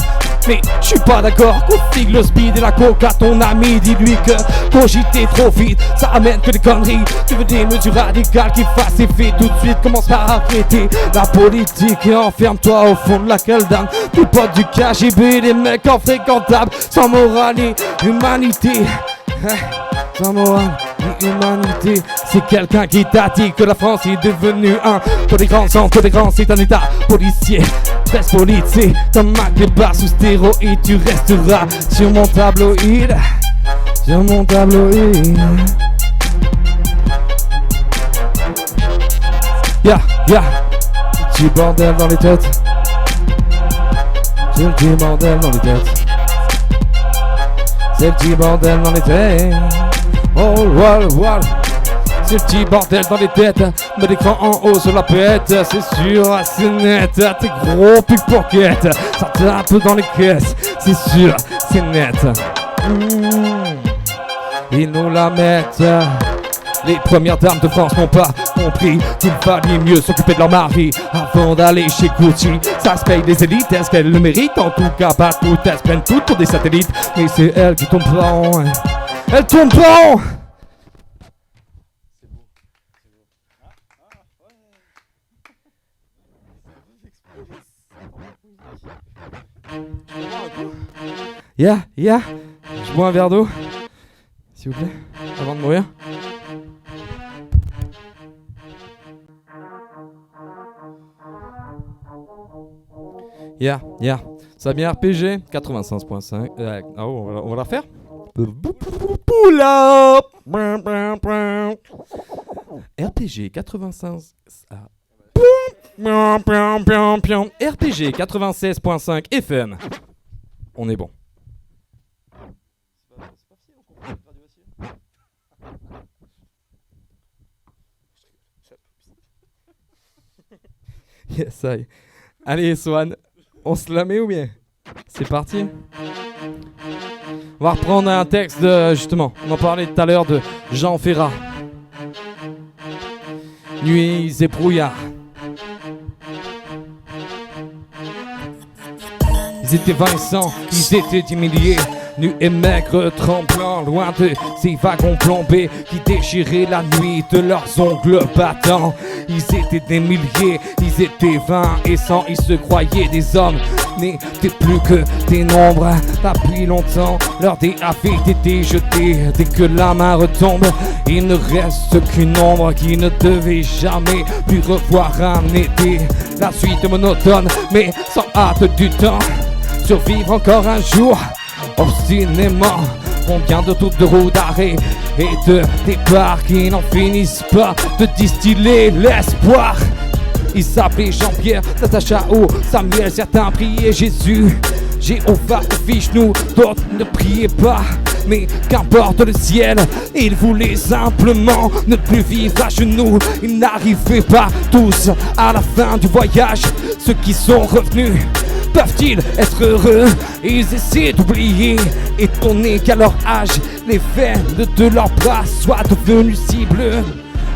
Speaker 3: Mais je suis pas d'accord, config le speed et la coke à ton ami. Dis-lui que cogiter trop vite, ça amène que des conneries. Tu veux des mesures radicales qui fassent effet tout de suite. Commence par arrêter la politique et enferme-toi au fond de la caldane. Tout pote du KGB, des mecs infréquentables, sans morale et humanité. Sans morale et humanité. C'est quelqu'un qui t'a dit que la France est devenue un tolérant, sans tolérance, c'est un état policier. Reste poli, c'est comme un clébard sous stéroïde. Tu resteras sur mon tabloïd, sur mon tabloïd. Ya, ya, du bordel dans les têtes. C'est le petit bordel dans les têtes. C'est le petit bordel dans les têtes. Oh, voilà, voilà. C'est le petit bordel dans les têtes. Mais l'écran en haut sur la pète. C'est sûr, c'est net. Tes gros pickpockets. Ça tape dans les caisses. C'est sûr, c'est net. Ils nous la mettent. Les premières dames de France n'ont pas compris qu'il fallait mieux s'occuper de leur mari avant d'aller chez Gucci. Ça se paye des élites, est-ce qu'elles le méritent? En tout cas pas toutes, elles se prennent toutes pour des satellites. Mais c'est elles qui tombent pas en rond. Elles tombent pas en... Ya, ya, je bois un verre d'eau, s'il vous plaît, avant de mourir. Ya, ya, ça a bien RPG, 85.5. On va la refaire. Pull up. RPG 85. RPG 96.5 FM. On est bon. Yes, aïe. Allez, Swan, on se la met ou bien? C'est parti. On va reprendre un texte de, justement, on en parlait tout à l'heure, de Jean Ferrat. Nuits et brouillard. Ils étaient 20 et 100, ils étaient 10 milliers. Nus et maigres, tremblants, loin de ces wagons plombés qui déchiraient la nuit de leurs ongles battants. Ils étaient des milliers, ils étaient 20 et 100, ils se croyaient des hommes, n'étaient plus que des nombres. Depuis longtemps, leur dé avait été jeté. Dès que la main retombe, il ne reste qu'une ombre qui ne devait jamais plus revoir un été. La suite monotone, mais sans hâte du temps. Survivre encore un jour, obstinément. Combien de tours de roue d'arrêt et de départ qui n'en finissent pas de distiller l'espoir. Ils s'appelaient Jean-Pierre, Natacha ou Samuel. Certains priaient Jésus, Jéhovah ou Vishnu, d'autres ne priaient pas. Mais qu'importe le ciel, ils voulaient simplement ne plus vivre à genoux. Ils n'arrivaient pas tous à la fin du voyage. Ceux qui sont revenus, peuvent-ils être heureux? Ils essaient d'oublier, étonnés qu'à leur âge, les veines de leurs bras soient devenues si bleues.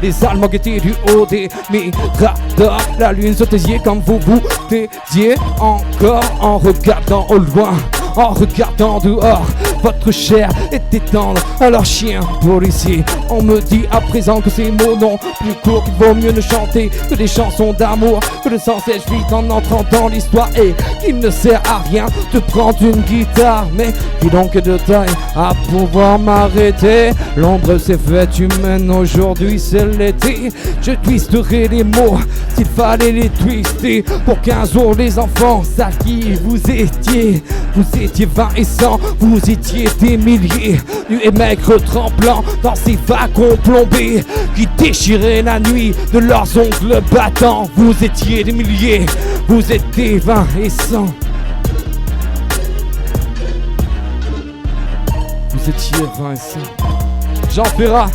Speaker 3: Les Allemands guettaient du haut des miradors. La lune se taisait comme vous vous taisiez encore en regardant au loin, en regardant dehors votre chair était tendre à leur chien policier. On me dit à présent que ces mots n'ont plus court, qu'il vaut mieux ne chanter que des chansons d'amour, que de s'en sèche vite en entrant dans l'histoire, et qu'il ne sert à rien de prendre une guitare. Mais qui donc est de taille à pouvoir m'arrêter? L'ombre s'est faite humaine, aujourd'hui c'est l'été. Je twisterai les mots s'il fallait les twister. Pour qu'un jour les enfants sachent qui vous étiez. Vous étiez 20 et 100, vous étiez des milliers, nus et maigres tremblants dans ces wagons plombés qui déchiraient la nuit de leurs ongles battants. Vous étiez des milliers, vous étiez 20 et 100. Vous étiez 20 et 100. Jean Ferrat,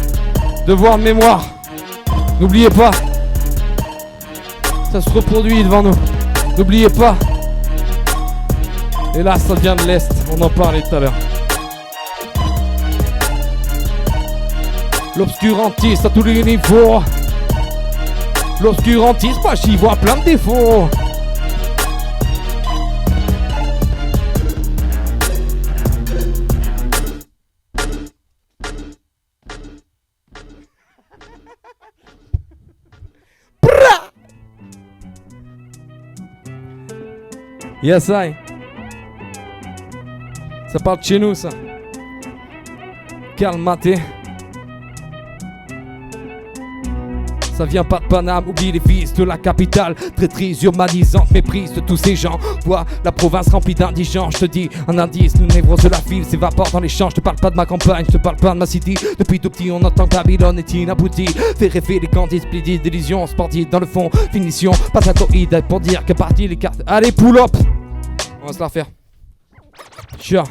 Speaker 3: devoir de mémoire. N'oubliez pas, ça se reproduit devant nous. N'oubliez pas. Et là, ça vient de l'Est, on en parlait tout à l'heure. L'obscurantisme à tous les niveaux. L'obscurantisme, moi j'y vois plein de défauts. Yes, I. Ça part de chez nous, ça. Calmate. Ça vient pas de Paname, oublie les fils de la capitale. Traîtrise urbanisante, méprise de tous ces gens. Vois la province remplie d'indigents. Je te dis un indice, le névrose de la file s'évapore dans les champs. Je te parle pas de ma campagne, je te parle pas de ma city. Depuis tout petit on entend que Babylone est inaboutie. Fait rêver les candidats, splendide d'illusions sportives dans le fond. Finition, pas tatoïde pour dire que partie les cartes. Allez, pull up. On va se la refaire. Sure.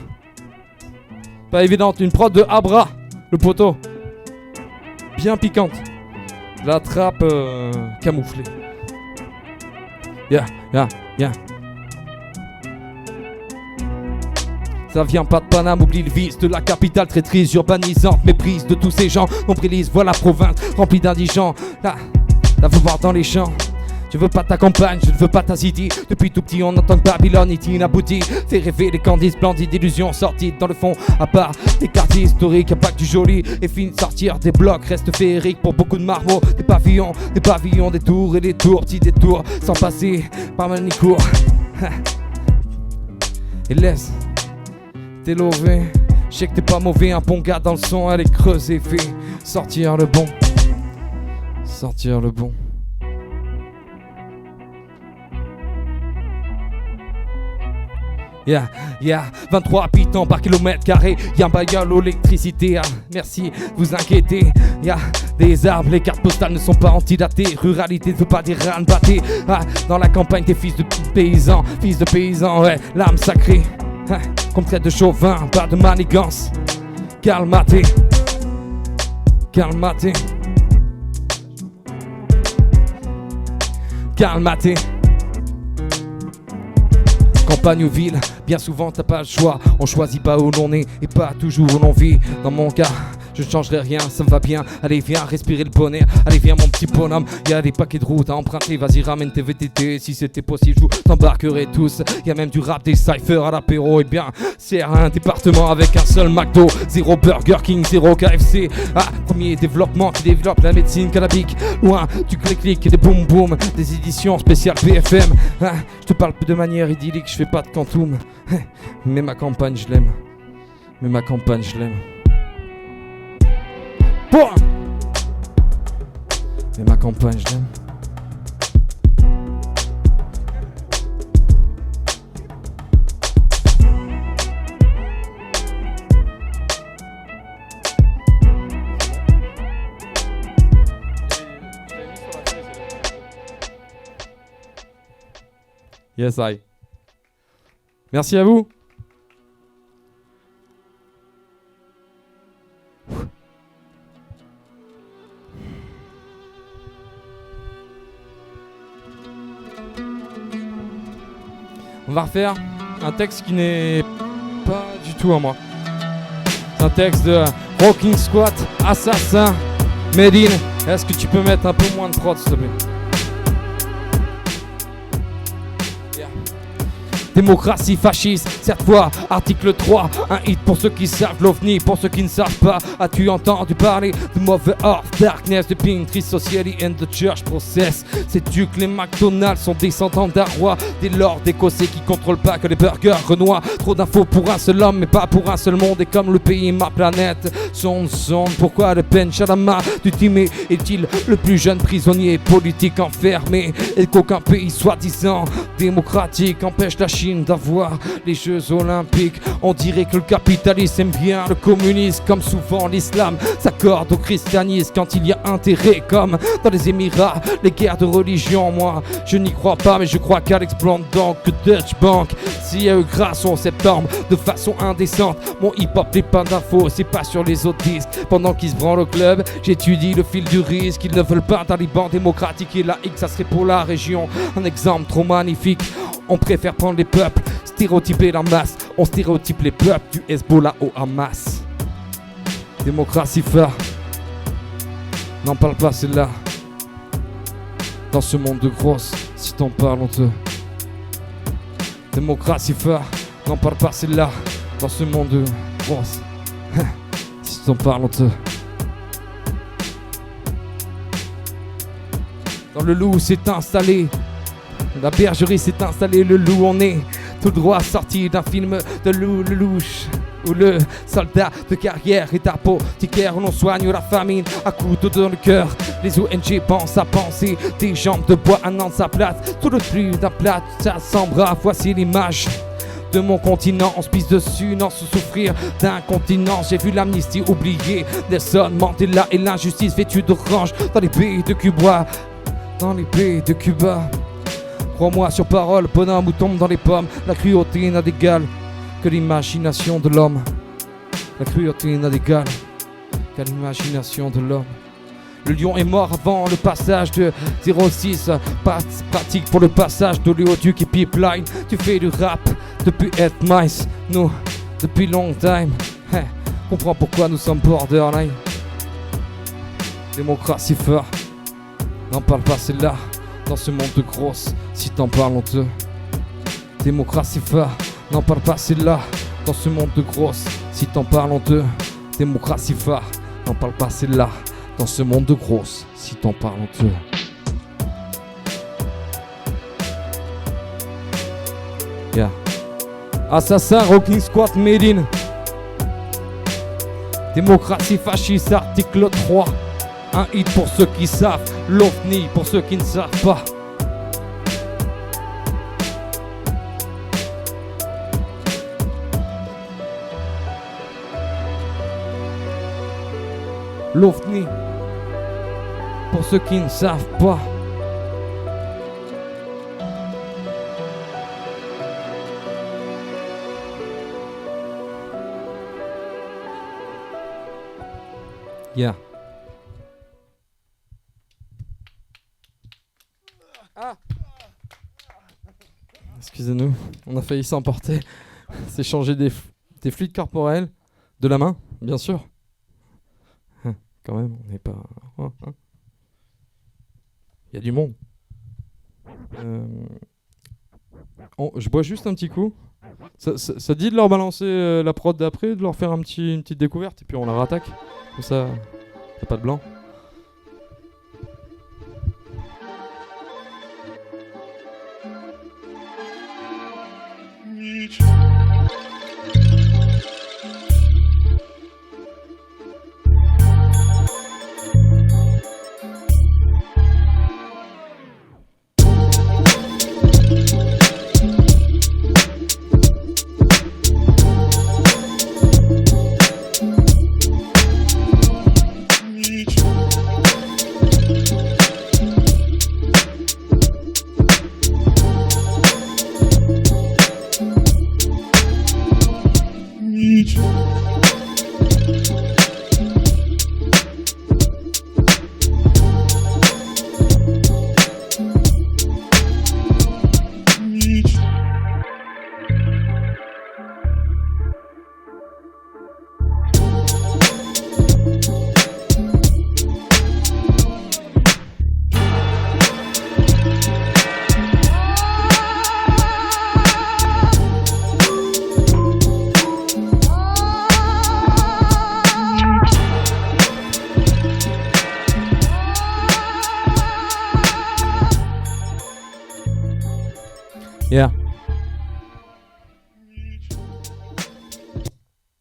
Speaker 3: Pas évidente, une prod de Abra, le poteau. Bien piquante. La trappe camouflée. Yeah. Ça vient pas de Paname, oublie le vice de la capitale. Traîtrise urbanisante, méprise de tous ces gens. Nombrilise, voilà la province remplie d'indigents. Là, faut voir dans les champs. Je veux pas ta campagne, je ne veux pas ta city. Depuis tout petit on entend que Babylone est inaboutie. Fait rêver les candidats splendides d'illusions sorties dans le fond. À part les quartiers historiques, y'a pas que du joli. Et fini de sortir des blocs, reste féerique pour beaucoup de marmots. Des pavillons, des tours et des tours. Petits détours, sans passer par Manicourt. Et laisse t'es lové. Je sais que t'es pas mauvais, un bon gars dans le son. Allez creuser, fait sortir le bon. Sortir le bon. Yeah, 23 habitants par kilomètre carré. Y'a un bailleul, l'électricité, merci, vous inquiétez. Y'a des arbres, les cartes postales ne sont pas antidatées. Ruralité ne veut pas dire rien batté. Dans la campagne, t'es fils de paysans, ouais, l'âme sacrée. Comme traite de chauvin, pas de manigance. Calmate. Campagne ou ville, bien souvent t'as pas le choix. On choisit pas où l'on est et pas toujours où l'on vit. Dans mon cas, je ne changerai rien, ça me va bien. Allez viens respirer le bonheur, allez viens mon petit bonhomme. Y'a des paquets de routes à emprunter, vas-y ramène tes VTT. Si c'était possible je vous t'embarquerai tous. Y'a même du rap, des cyphers à l'apéro. Et bien c'est un département avec un seul McDo. Zéro Burger King, zéro KFC. Premier développement qui développe la médecine cannabique. Loin du clic-clic et des boum-boum. Des éditions spéciales BFM. Je te parle de manière idyllique, je fais pas de quantum. Mais ma campagne je l'aime. Bon. Mais ma campagne je l'aime. Yes, I. Merci à vous. On va refaire un texte qui n'est pas du tout à moi. C'est un texte de Rocking Squat, Assassin, Medine. Est-ce que tu peux mettre un peu moins de prod, s'il te plaît? Démocratie fasciste, cette fois, article 3. Un hit pour ceux qui savent l'OVNI, pour ceux qui ne savent pas. As-tu entendu parler de mauvais of darkness, de Pinktree Society and the Church Process? Sais-tu que les McDonald's sont descendants d'un roi, des lords écossais qui contrôlent pas que les burgers renois? Trop d'infos pour un seul homme, mais pas pour un seul monde. Et comme le pays, ma planète, sonde, pourquoi le Ben Shalama du Timé est-il le plus jeune prisonnier politique enfermé? Et qu'aucun pays soi-disant démocratique empêche la Chine d'avoir les Jeux Olympiques. On dirait que le capitalisme aime bien le communisme, comme souvent l'islam s'accorde au christianisme quand il y a intérêt, comme dans les Émirats, les guerres de religion. Moi, je n'y crois pas, mais je crois qu'Alex Blondon, que Deutsche Bank, s'il y a eu grâce en septembre de façon indécente. Mon hip-hop n'est pas d'infos, c'est pas sur les autres disques. Pendant qu'ils se branlent au club, j'étudie le fil du risque. Ils ne veulent pas un taliban démocratique et laïque, ça serait pour la région un exemple trop magnifique. On préfère prendre les peuples, stéréotyper la masse. On stéréotype les peuples du Hezbollah au Hamas. Démocratie phare, n'en parle pas, c'est là. Dans ce monde de grosses, si t'en parles on te... Démocratie phare, n'en parle pas, c'est là. Dans ce monde de grosses, si t'en parles on te... Dans le loup s'est installé, la bergerie s'est installée, le loup on est tout droit sorti d'un film de loup le louche, où le soldat de carrière est apothicaire, où l'on soigne la famine à couteau dans le cœur. Les ONG pensent à penser des jambes de bois, un an de sa place, tout le plus d'un plat, ça s'embrasse. Voici l'image de mon continent, on se pisse dessus, non se souffrir d'incontinence. J'ai vu l'amnistie oubliée, Nelson Mandela et l'injustice vêtue d'orange dans les pays de Cuba, dans les pays de Cuba. Crois-moi sur parole, bonhomme, ou tombe dans les pommes. La cruauté n'a d'égal que l'imagination de l'homme. La cruauté n'a d'égal qu'à l'imagination de l'homme. Le lion est mort avant le passage de 06. Pratique pour le passage d'oléoduc et pipeline. Tu fais du rap depuis être mice, nous depuis long time. Comprends pourquoi nous sommes borderline. Démocratie fort, n'en parle pas, c'est là. Dans ce monde de grosses, si t'en parles on te... Démocratie phare, n'en parle pas, c'est là. Dans ce monde de grosses, si t'en parles on te... Démocratie phare, n'en parle pas, c'est là. Dans ce monde de grosses, si t'en parles on te... Yeah. Assassin, Rocking Squad, Made in. Démocratie fasciste, article 3. Un hit pour ceux qui savent, l'OVNI pour ceux qui ne savent pas. L'OVNI pour ceux qui ne savent pas. Yeah. Excusez-nous, on a failli s'emporter. C'est changer des fluides corporels de la main, bien sûr. Quand même, on n'est pas... Il y a du monde. Je bois juste un petit coup. Ça dit de leur balancer la prod d'après, de leur faire une petite découverte, et puis on la rattaque. Comme ça, y a pas de blanc. Yeah.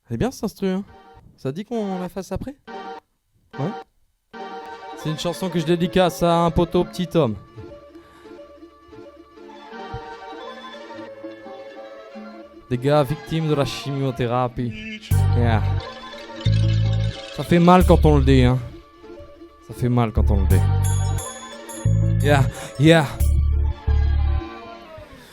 Speaker 3: Elle est bien cet instru, hein. Ça dit qu'on la fasse après? Ouais. C'est une chanson que je dédicace à un poteau petit homme. Des gars victimes de la chimiothérapie. Yeah. Ça fait mal quand on le dit, hein. Ça fait mal quand on le dit. Yeah, yeah.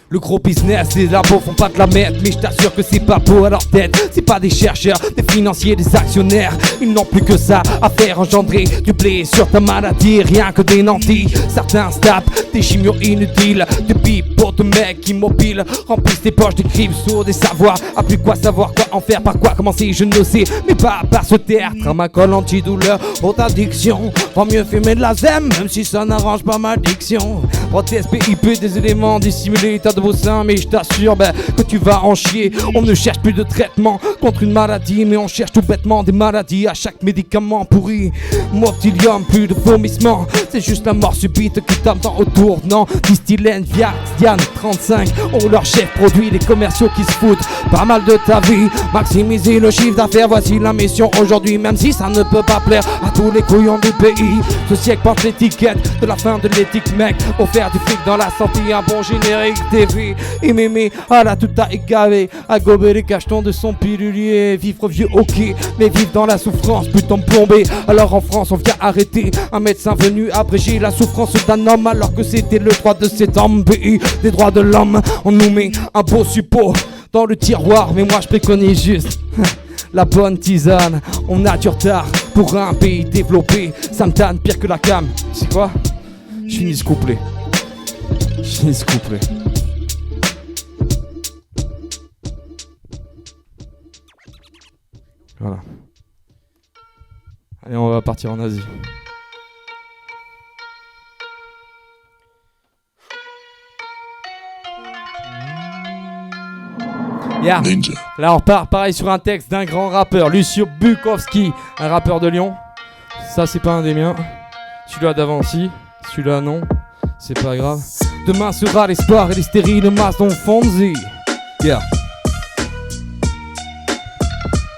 Speaker 3: Le gros business, les labos font pas de la merde, mais je t'assure que c'est pas beau à leur tête. C'est pas des chercheurs, des financiers, des actionnaires. Ils n'ont plus que ça à faire engendrer du blé sur ta maladie, rien que des nantis. Certains se tapent des chimios inutiles, des pipes de mecs immobiles, remplissent tes poches de crypto, des savoirs. A plus quoi savoir, quoi en faire, par quoi commencer, je ne sais. Mais pas par se taire, Tramacol antidouleur, haute addiction. Vaut mieux fumer de la zème, même si ça n'arrange pas ma diction. Prothèse PIP, des éléments dissimulés, t'as de beaux seins, mais je t'assure que tu vas en chier. On ne cherche plus de traitement contre une maladie, mais on cherche tout bêtement des maladies à chaque médicament pourri. Mortilium, plus de vomissements, c'est juste la mort subite qui t'attend au tournant. Distillène, Viax, Diane, 35, on leur chef produit, les commerciaux qui se foutent pas mal de ta vie. Maximiser le chiffre d'affaires, voici la mission aujourd'hui, même si ça ne peut pas plaire à tous les couillons du pays. Ce siècle porte l'étiquette de la fin de l'éthique, mec. On fait du fric dans la santé, un bon générique TV. Et mémé à la tout à égavé, à gober les cachetons de son pilulier. Vivre vieux ok, mais vivre dans la souffrance, putain plombé. Alors en France on vient arrêter un médecin venu abréger la souffrance d'un homme, alors que c'était le droit de cet homme. Pays des droits de l'homme, on nous met un beau suppôt dans le tiroir, mais moi je préconise juste la bonne tisane. On a du retard pour un pays développé, ça me tanne pire que la cam. C'est quoi? Je finis ce couplet. Je finis ce couplet. Voilà. Allez, on va partir en Asie. Yeah. Là on repart pareil sur un texte d'un grand rappeur, Lucio Bukowski, un rappeur de Lyon. Ça c'est pas un des miens. Celui-là d'avant si, celui-là non, c'est pas grave. Demain sera l'espoir et les stériles masses dont Fonzie. Yeah.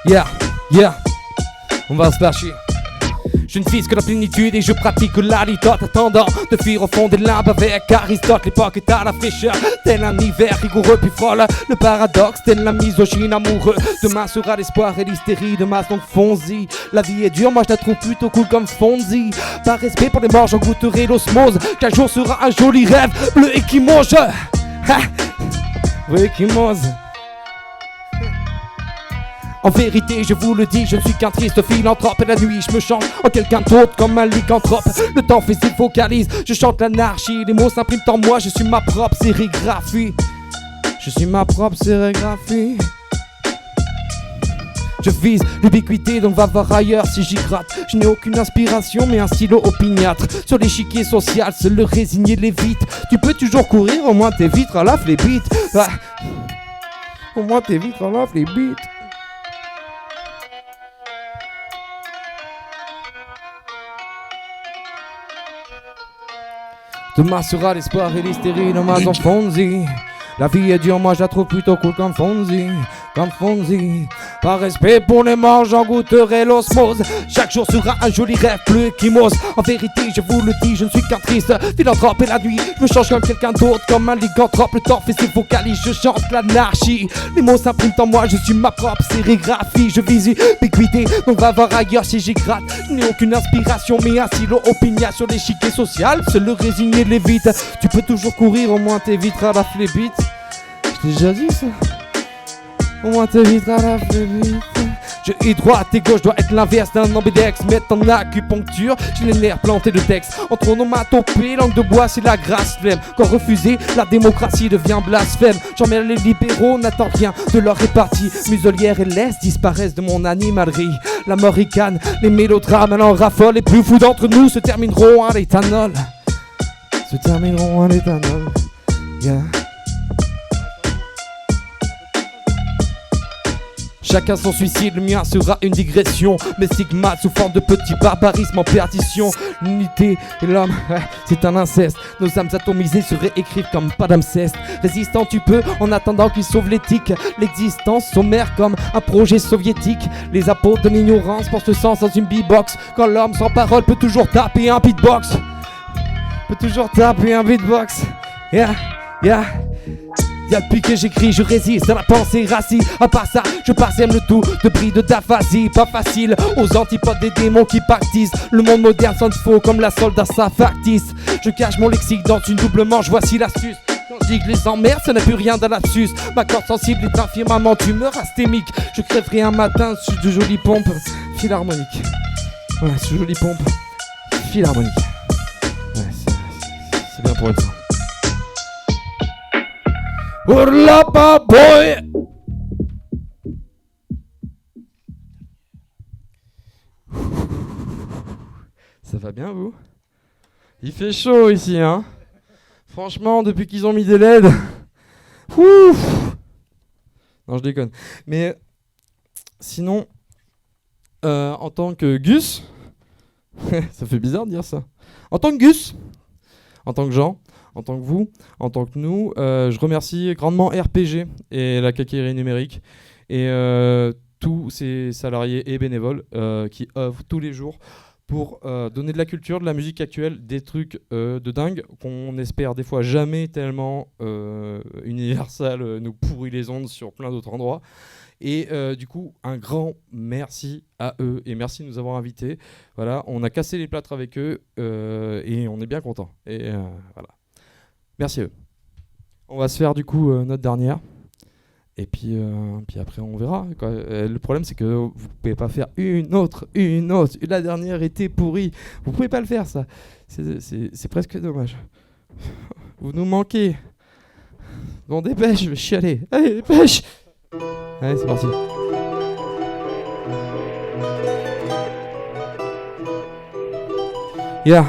Speaker 3: Yeah, yeah. On va se lâcher. Je ne vise que la plénitude et je pratique la litote, attendant de fuir au fond des limbes avec Aristote. L'époque est à la fraîcheur, tel un hiver rigoureux puis frôle le paradoxe, tel la misogyne amoureux. Demain sera l'espoir et l'hystérie de masse donc Fonzie. La vie est dure, moi je la trouve plutôt cool comme Fonzie. Par respect pour les morts, j'en goûterai l'osmose. Qu'un jour sera un joli rêve bleu et qui mange. Oui, qui mange. En vérité, je vous le dis, je ne suis qu'un triste philanthrope. Et la nuit, je me chante en quelqu'un d'autre comme un lycanthrope. Le temps fait ses focalises, je chante l'anarchie. Les mots s'impriment en moi, je suis ma propre sérigraphie. Je suis ma propre sérigraphie. Je vise l'ubiquité, donc va voir ailleurs si j'y gratte. Je n'ai aucune inspiration, mais un stylo opiniâtre. Sur l'échiquier social, seul le résigné l'évite. Tu peux toujours courir, au moins tes vitres lavent les bites. Ah. Au moins tes vitres lavent les bites. Demain sera l'espoir et l'hystérie de ma Fonzie. La vie est dure, moi je la trouve plutôt cool comme Fonzie. Comme Fonzie. Par respect pour les morts, j'en goûterai l'osmose. Chaque jour sera un joli rêve bleu qui m'ose. En vérité, je vous le dis, je ne suis qu'un triste philanthrope. Et la nuit, je me change comme quelqu'un d'autre, comme un lycanthrope. Le temps fait ses vocalises, je chante l'anarchie. Les mots s'impriment en moi, je suis ma propre sérigraphie. Je vise ubiquité, donc va voir ailleurs si j'y gratte. Je n'ai aucune inspiration, mais un stylo opiniât sur l'échiquier social. Seul le résigné l'évite. Tu peux toujours courir, au moins tes vitres à la flébite. Je t'ai déjà dit ça. Au moins t'évites à la vite. Je et droite et gauche doit être l'inverse d'un ambidextre. Mettre en acupuncture, j'ai les nerfs plantés de texte. Entre onomatopée, langue de bois, c'est la grâce flemme. Quand refusé, la démocratie devient blasphème. J'emmène les libéraux, n'attends rien de leur répartie. Muselière et laisse disparaissent de mon animalerie. La mort ricane, les mélodrames en raffolent. Les plus fous d'entre nous se termineront à l'éthanol. Se termineront à l'éthanol. Chacun son suicide, le mien sera une digression. Mes stigmates sous forme de petit barbarisme en perdition. L'unité et l'homme, c'est un inceste. Nos âmes atomisées se réécrivent comme pas d'inceste. Résistant tu peux, en attendant qu'ils sauvent l'éthique. L'existence sommaire comme un projet soviétique. Les apôtres de l'ignorance portent le sens dans une beatbox. Quand l'homme sans parole peut toujours taper un beatbox. Yeah, yeah. Y'a depuis que j'écris, je résiste à la pensée raciste. À part ça, je parsème le tout de bris de d'aphasie. Pas facile aux antipodes des démons qui partisent. Le monde moderne sonne faux comme la solde à sa factice. Je cache mon lexique dans une double manche, voici l'astuce. Quand je dis que les emmerdes, ça n'a plus rien d'un lapsus. Ma corde sensible est un firmament d'humeur asthémique. Je crèverai un matin sur de jolies pompes philharmoniques. Ouais, sur jolies pompes philharmoniques. Ouais, c'est bien pour être ça. Urlapa boy. Ça va bien vous? Il fait chaud ici hein. Franchement depuis qu'ils ont mis des LED. Ouf. Non je déconne. Mais sinon en tant que Gus, ça fait bizarre de dire ça. En tant que Gus, en tant que Jean, en tant que vous, en tant que nous, je remercie grandement RPG et la Cacaillerie numérique et tous ces salariés et bénévoles qui œuvrent tous les jours pour donner de la culture, de la musique actuelle, des trucs de dingue qu'on espère des fois jamais tellement Universal nous pourrit les ondes sur plein d'autres endroits. Et du coup, un grand merci à eux et merci de nous avoir invités. Voilà, on a cassé les plâtres avec eux et on est bien contents. Et voilà. Merci à eux. On va se faire du coup notre dernière. Et puis après on verra. Quoi. Le problème c'est que vous pouvez pas faire une autre. La dernière était pourrie. Vous pouvez pas le faire ça. C'est presque dommage. Vous nous manquez. Bon dépêche, je vais chialer. Allez dépêche. Allez c'est parti. Yeah.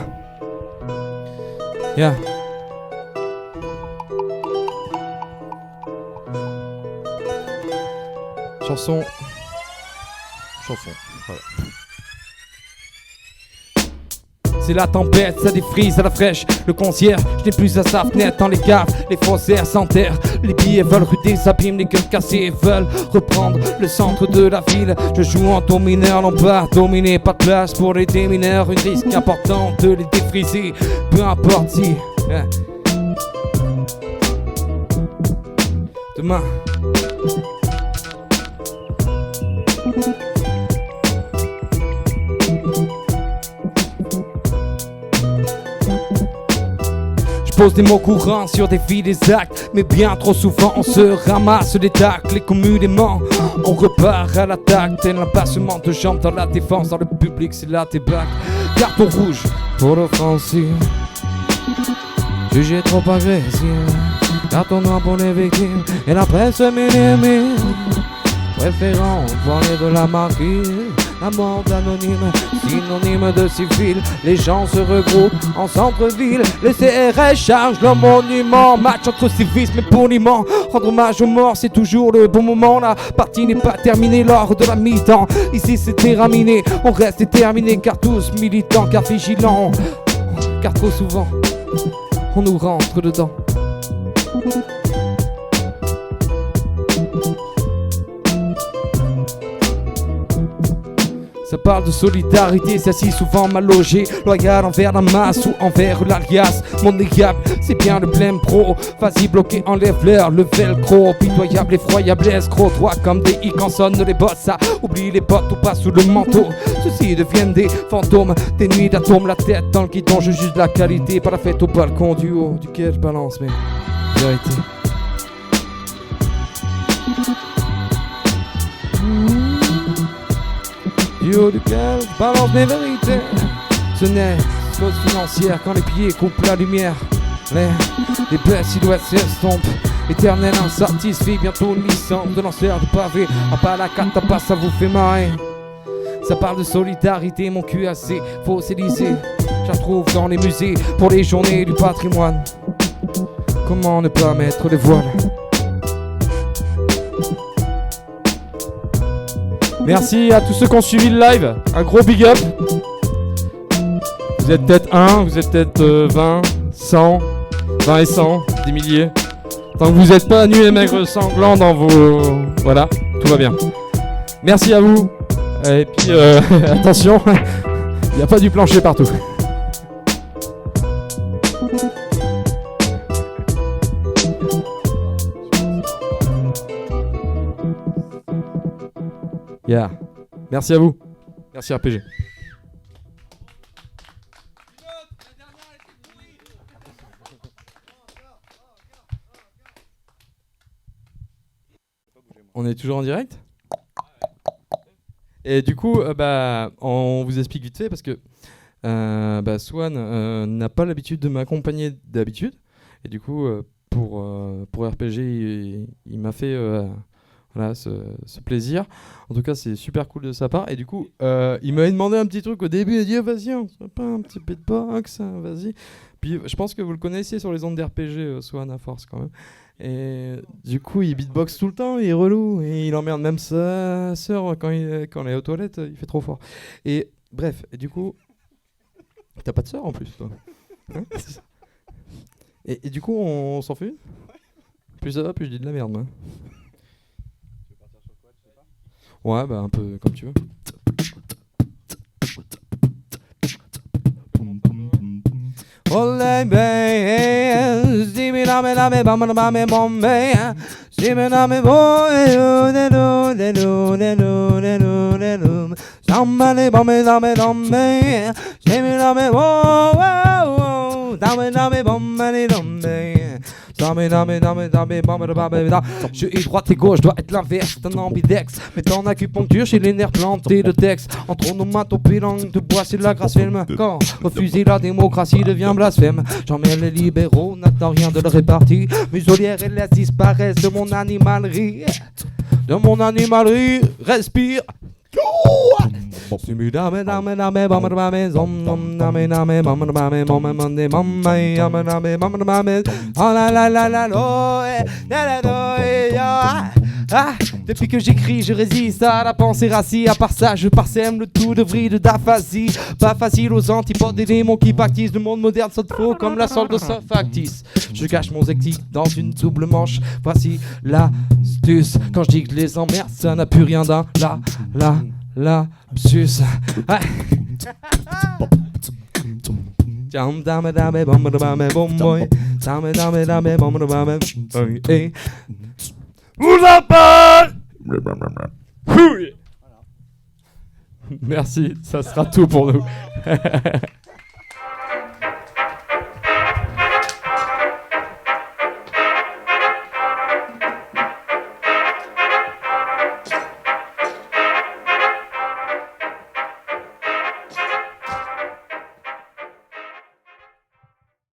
Speaker 3: Chanson, voilà. C'est la tempête, ça défrise à la fraîche. Le concierge, je n'ai plus à sa fenêtre dans les caves. Les faussaires s'enterrent, les billets veulent ruder, s'abîment, les gueules cassées veulent reprendre le centre de la ville. Je joue en ton mineur, non pas dominé, pas de place pour les démineurs. Une risque important de les défriser, peu importe si demain. Je pose des mots courants sur des vies, des actes, mais bien trop souvent on se ramasse les tacles et communément on repart à l'attaque. Tel un passement de jambes dans la défense, dans le public c'est là tes bacs. Carton rouge pour l'offensive, jugé trop agressif. Carton noir pour les victimes et la presse minimise. Préférant parler de la marquise, la mort anonyme, synonyme de civil. Les gens se regroupent en centre-ville. Les CRS chargent le monument. Match entre civisme et puniment. Rendre hommage aux morts, c'est toujours le bon moment. La partie n'est pas terminée lors de la mi-temps. Ici c'est terminé, on reste déterminé. Car tous militants, car vigilants. Car trop souvent, on nous rentre dedans. Ça parle de solidarité, c'est si souvent mal logé. Loyal envers la masse ou envers l'alias. Mon égal, c'est bien le blême pro. Vas-y bloqué, enlève-leur le velcro. Pitoyable, effroyable, escroc. Toi comme des i quand sonne les boss. Ça oublie les potes ou pas sous le manteau. Ceux-ci deviennent des fantômes. Des nuits d'atomes, la tête dans le guidon. Je juge la qualité, pas la fête au balcon du haut duquel je balance mes vérités. Du haut duquel je balance mes vérités. Ce n'est chose financière quand les pieds coupent la lumière. Les belles silhouettes s'estompent. Éternel insatisfait, bientôt une licence de lanceur de pavé. À pas la carte, pas ça vous fait marrer. Ça parle de solidarité, mon cul assez fossilisé. Je la trouve dans les musées pour les journées du patrimoine. Comment ne pas mettre les voiles?
Speaker 6: Merci à tous ceux qui ont suivi le live. Un gros big up. Vous êtes peut-être 1, vous êtes peut-être 20, 100, 20 et 100, des milliers. Tant que vous n'êtes pas nus et maigres sanglants dans vos... Voilà, tout va bien. Merci à vous. Et puis, attention, il n'y a pas du plancher partout. Yeah. Merci à vous. Merci RPG. On est toujours en direct ? Et du coup, on vous explique vite fait parce que Swan n'a pas l'habitude de m'accompagner d'habitude. Et du coup, pour RPG, il m'a fait ce plaisir. En tout cas, c'est super cool de sa part. Et du coup, il m'avait demandé un petit truc au début. Il a dit vas-y, on se fait pas un petit beatbox, vas-y. Puis je pense que vous le connaissiez sur les ondes d'RPG, Swan à force quand même. Et du coup, il beatbox tout le temps, il est relou. Et il emmerde même sa sœur quand elle est aux toilettes, il fait trop fort. Et bref, et du coup, t'as pas de sœur en plus, toi hein et du coup, on s'en fait une. Plus ça va, plus je dis de la merde, moi. Ouais, bah un peu comme tu veux.
Speaker 3: Je suis droite et gauche, doit être l'inverse d'un ambidex. Mais en acupuncture, chez les nerfs plantés de texte. Entre onomatopée, langue de bois, c'est de la grâce film. Quand refuser la démocratie devient blasphème. J'emmène les libéraux, n'attends rien de leur répartie. Muselière et laisse disparaissent de mon animalerie. De mon animalerie, respire. Depuis que j'écris, je résiste à la pensée raciste. À part ça, je parsème le tout de vrille d'aphasie. Pas facile aux antipodes des démons qui baptisent le monde moderne saute faux comme la solde de sa factice. Je cache mon zectique dans une double manche. Voici l'astuce. Quand je dis que les emmerdes, ça n'a plus rien d'un lapsus.
Speaker 6: Merci, ça sera tout pour nous.